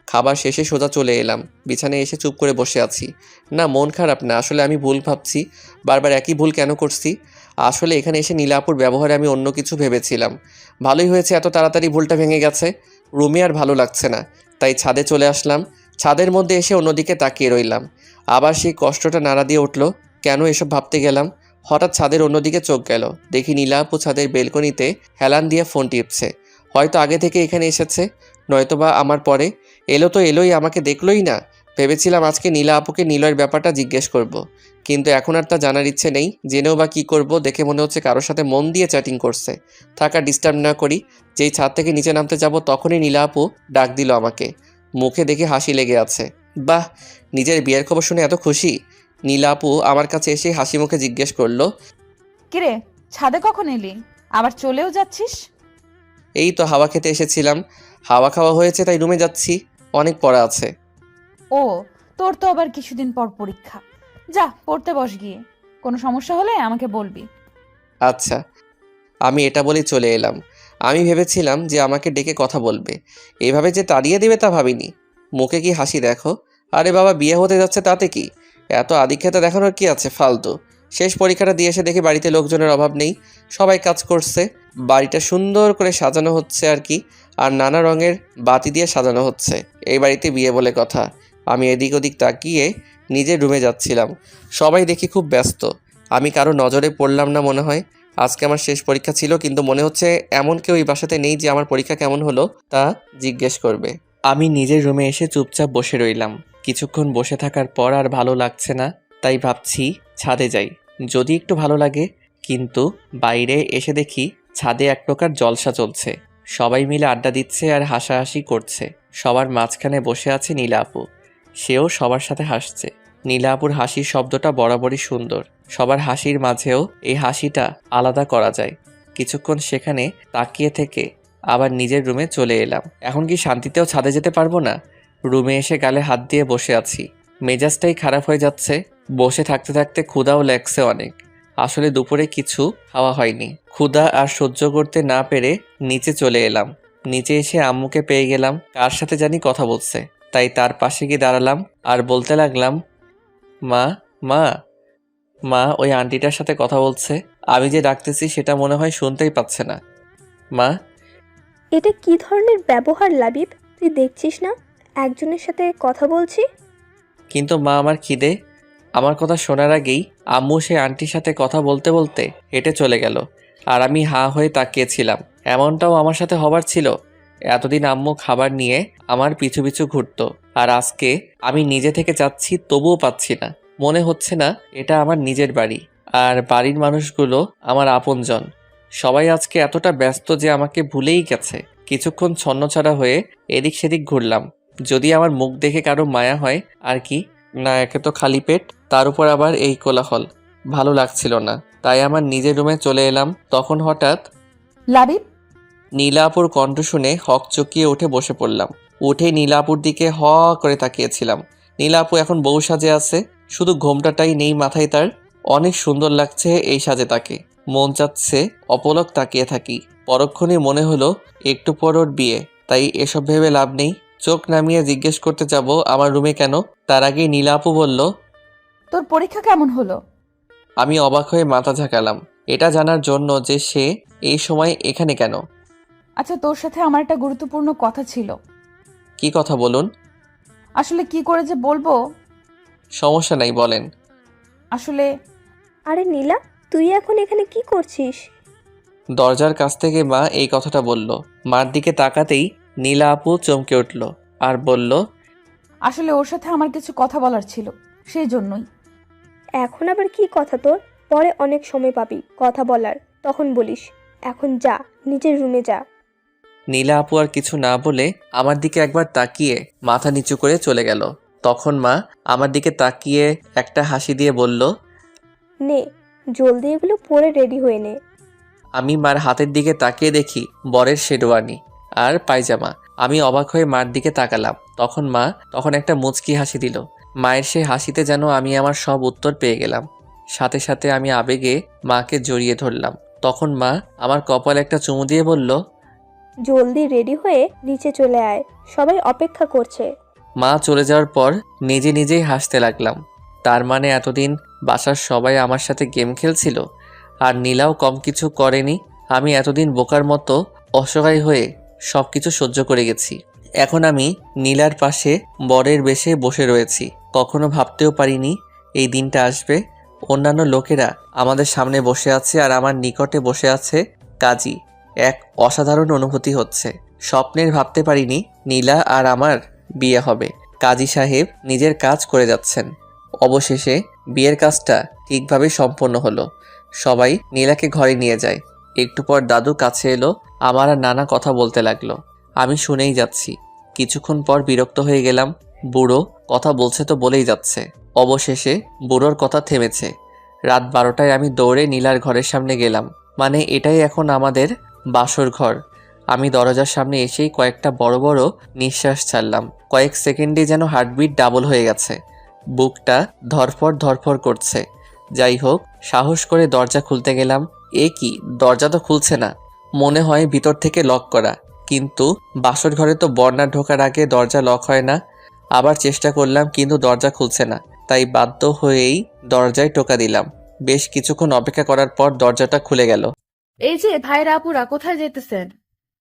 খাবার শেষে সোজা চলে এলাম। বিছানায় এসে চুপ করে বসে আছি। না, মন খারাপ না, আসলে আমি ভুল ভাবছি। বারবার একই ভুল কেন করছি? আসলে এখানে এসে নীলাপুর ব্যবহারে আমি অন্য কিছু ভেবেছিলাম। ভালোই হয়েছে এত তাড়াতাড়ি ভুলটা ভেঙে গেছে। রুমে আর ভালো লাগছে না, তাই ছাদে চলে আসলাম। ছাদের মধ্যে এসে অন্যদিকে তাকিয়ে রইলাম। আবার সেই কষ্টটা নাড়া দিয়ে উঠল। কেন এসব ভাবতে গেলাম? হঠাৎ ছাদের অন্যদিকে চোখ গেল, দেখি নীলা আপু ছাদের বেলকনিতে হেলান দিয়ে ফোন টিপছে। হয়তো আগে থেকে এখানে এসেছে, নয়তোবা আমার পরে। এলো তো এলোই, আমাকে দেখলোই না। ভেবেছিলাম আজকে নীলা আপুকে নিলয়ের ব্যাপারটা জিজ্ঞেস করব, কিন্তু এখন আর তা জানার ইচ্ছে নেই। জেনেও বা কী করব, দেখে মনে হচ্ছে কারোর সাথে মন দিয়ে চ্যাটিং করছে। থাকা ডিস্টার্ব না করি। যেই ছাদ থেকে নিচে নামতে যাব তখনই নীলা আপু ডাক দিল আমাকে। মুখে দেখে হাসি লেগে আছে। বাহ, নিজের বিয়ের খবর শুনে এত খুশি। নীলা আপু আমার কাছে এসে হাসি মুখে জিজ্ঞেস করলো, কিরে, ছাদে কখন এলি? আবার চলেও যাচ্ছিস? এই তো হাওয়া খেতে এসেছিলাম, হাওয়া খাওয়া হয়েছে তাই রুমে যাচ্ছি, অনেক পড়া আছে। ও, তোর তো আবার কিছুদিন পর পরীক্ষা। যা, পড়তে বস গিয়ে। কোনো সমস্যা হলে আমাকে বলবি। আচ্ছা। আমি এটা বলেই চলে এলাম। আমি ভেবেছিলাম যে আমাকে ডেকে কথা বলবে, এভাবে যে তাড়িয়ে দেবে তা ভাবিনি। মুখে কি হাসি দেখো। আরে বাবা, বিয়ে হতে যাচ্ছে তাতে কি, এত আদিক্ষেতা দেখানোর কি আছে, ফালতু। শেষ পরীক্ষাটা দিয়ে এসে দেখি বাড়িতে লোকজনের অভাব নেই, সবাই কাজ করছে। বাড়িটা সুন্দর করে সাজানো হচ্ছে আর কি, আর নানা রঙের বাতি দিয়ে সাজানো হচ্ছে। এই বাড়িতে বিয়ে বলে কথা। আমি এদিক ওদিক তাকিয়ে নিজের রুমে যাচ্ছিলাম। সবাই দেখি খুব ব্যস্ত। আমি কারো নজরে পড়লাম না মনে হয়। আজকে আমার শেষ পরীক্ষা ছিল, কিন্তু মনে হচ্ছে এমন কেউ এই বাসাতে নেই যে আমার পরীক্ষা কেমন হলো তা জিজ্ঞেস করবে। আমি নিজের রুমে এসে চুপচাপ বসে রইলাম। কিছুক্ষণ বসে থাকার পর আর ভালো লাগছে না, তাই ভাবছি ছাদে যাই, যদি একটু ভালো লাগে। কিন্তু বাইরে এসে দেখি ছাদে এক প্রকার জলসা চলছে। সবাই মিলে আড্ডা দিচ্ছে আর হাসাহাসি করছে। সবার মাঝখানে বসে আছে নীলা আপু, সেও সবার সাথে হাসছে। নীলা আপুর হাসির শব্দটা বরাবরই সুন্দর। সবার হাসির মাঝেও এই হাসিটা আলাদা করা যায়। কিছুক্ষণ সেখানে তাকিয়ে থেকে আবার নিজের রুমে চলে এলাম। এখন কি শান্তিতেও ছাদে যেতে পারবো না? রুমে এসে গালে হাত দিয়ে বসে আছি, মেজাজটাই খারাপ হয়ে যাচ্ছে। বসে থাকতে থাকতে ক্ষুধাও লাগছে অনেক। আসলে দুপুরে কিছু খাওয়া হয়নি। ক্ষুধা আর সহ্য করতে না পেরে নিচে চলে এলাম। নিচে এসে আম্মুকে পেয়ে গেলাম, কার সাথে জানি কথা বলছে, তাই তার পাশে গিয়ে দাঁড়ালাম আর বলতে লাগলাম, মা মা মা, ওই আন্টিটার সাথে কথা বলছে। আমি যে ডাকতেছি সেটা মনে হয় শুনতেই পাচ্ছে না। মা। এটা কি ধরনের ব্যবহার লাবিব? তুই দেখছিস না একজনের সাথে কথা বলছি? কিন্তু মা, আমার খিদে। আমার কথা শোনার আগেই আম্মু সে আন্টির সাথে কথা বলতে বলতে হেঁটে চলে গেল, আর আমি হাঁ হয়ে তাকিয়েছিলাম। এমনটাও আমার সাথে হবার ছিল? এতদিন আম্মু খাবার নিয়ে আমার পিছু পিছু ঘুরতো, আর আজকে আমি নিজে থেকে চাচ্ছি তবুও পাচ্ছি না। মনে হচ্ছে না এটা আমার নিজের বাড়ি, আর বাড়ির মানুষগুলো আমার আপনজন। সবাই আজকে এতটা ব্যস্ত যে আমাকে ভুলেই গেছে। কিছুক্ষণ ছন্নছাড়া হয়ে এদিক সেদিক ঘুরলাম, যদি আমার মুখ দেখে কারো মায়া হয় আর কি। না, একে তো খালি পেট, তার উপর আবার এই কোলাহল, ভালো লাগছিল না। তাই আমার নিজের রুমে চলে এলাম। তখন হঠাৎ লাবিব, নীলা আপুর কণ্ঠ শুনে হক চকিয়ে উঠে বসে পড়লাম। উঠে নীলা আপুর দিকে হ করে তাকিয়েছিলাম। নীলা আপু এখন বউ সাজে আছে, শুধু ঘোমটাটাই নেই মাথায় তার। অনেক সুন্দর লাগছে এই সাজে তাকে। মন চাচ্ছে অপলক তাকিয়ে থাকি। পরক্ষণে মনে হলো একটু পর ওর বিয়ে, তাই এসব ভেবে লাভ নেই। চোখ নামিয়ে জিজ্ঞেস করতে যাব আমার রুমে কেন, তার আগেই নীলা আপু বলল, তোর পরীক্ষা কেমন হলো? আমি অবাক হয়ে মাথা ঝাঁকালাম, এটা জানার জন্য যে সে এই সময় এখানে কেন। আচ্ছা, তোর সাথে আমার একটা গুরুত্বপূর্ণ কথা ছিল। কি কথা বলুন? আসলে কি করে যে বলবো। সমস্যা নাই, বলেন। আসলে আরে নীলা, তুই এখন এখানে কি করছিস? দরজার কাছ থেকে মা এই কথাটা বলল। মার দিকে তাকাতেই নীলা আপু চমকে উঠল আর বলল, আসলে ওর সাথে আমার কিছু কথা বলার ছিল, সেই জন্যই। এখন আবার কি কথা তোর? পরে অনেক সময় পাবি কথা বলার, তখন বলিস। এখন যা, নিজের রুমে যা। নীলা আপু আর কিছু না বলে আমার দিকে একবার তাকিয়ে মাথা নিচু করে চলে গেল। তখন মা আমার দিকে তাকিয়ে একটা হাসি দিয়ে বলল, নে, জলদি এগুলো পরে রেডি হয়ে নে। আমি মার হাতের দিকে তাকিয়ে দেখি বরের শেরওয়ানি আর পায়জামা। আমি অবাক হয়ে মার দিকে তাকালাম। তখন মা একটা মুচকি হাসি দিল। মায়ের সে হাসিতে যেন আমি আমার সব উত্তর পেয়ে গেলাম। সাথে সাথে আমি আবেগে মাকে জড়িয়ে ধরলাম। তখন মা আমার কপালে একটা চুমু দিয়ে বলল, জলদি রেডি হয়ে নিচে চলে আয়, সবাই অপেক্ষা করছে। মা চলে যাওয়ার পর নিজে নিজেই হাসতে লাগলাম। তার মানে এতদিন বাসার সবাই আমার সাথে গেম খেলছিল, আর নীলাও কম কিছু করেনি। আমি এতদিন বোকার মতো অসহায় হয়ে সব কিছু সহ্য করে গেছি। এখন আমি নীলার পাশে বরের বেশে বসে রয়েছি। কখনো ভাবতেও পারিনি এই দিনটা আসবে। অন্যান্য লোকেরা আমাদের সামনে বসে আছে আর আমার নিকটে বসে আছে কাজী। এক অসাধারণ অনুভূতি হচ্ছে। স্বপ্নের ভাবতে পারিনি নীলা আর আমার বিয়ে হবে। কাজী সাহেব নিজের কাজ করে যাচ্ছেন। অবশেষে বিয়ের কাজটা ঠিকভাবে সম্পন্ন হলো। সবাই নীলাকে ঘরে নিয়ে যায়। একটু পর দাদু কাছে এলো, আমার আর নানা কথা বলতে লাগলো। আমি শুনেই যাচ্ছি। কিছুক্ষণ পর বিরক্ত হয়ে গেলাম। বুড়ো কথা বলছে তো বলেই যাচ্ছে। অবশেষে বুড়োর কথা থেমেছে। রাত 12টায় আমি দৌড়ে নীলার ঘরের সামনে গেলাম। মানে এটাই এখন আমাদের বাসর ঘর। আমি দরজার সামনে এসেই কয়েকটা বড় বড় নিঃশ্বাস ছাড়লাম। কয়েক সেকেন্ডে যেন হার্টবিট ডাবল হয়ে গেছে। বুকটা ধরফর ধরফর করছে। যাই হোক, সাহস করে দরজা খুলতে গেলাম। এ কি, দরজা তো খুলছে না। মনে হয় ভিতর থেকে লক করা, কিন্তু বাসর ঘরে তো বর্ণা ঢোকার আগে দরজা লক হয় না। আবার চেষ্টা করলাম কিন্তু দরজা খুলছে না, তাই বাধ্য হয়েই দরজায় টোকা দিলাম। বেশ কিছুক্ষণ অপেক্ষা করার পর দরজাটা খুলে গেল। এই যে ভাইরা আপুরা, কোথায় যেতেছেন?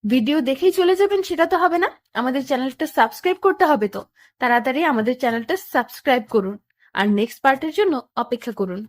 ভিডিও দেখেই চলে যাবেন সেটা তো হবে না, আমাদের চ্যানেলটা সাবস্ক্রাইব করতে হবে। তো তাড়াতাড়ি আমাদের চ্যানেলটা সাবস্ক্রাইব করুন আর নেক্সট পার্টের জন্য অপেক্ষা করুন।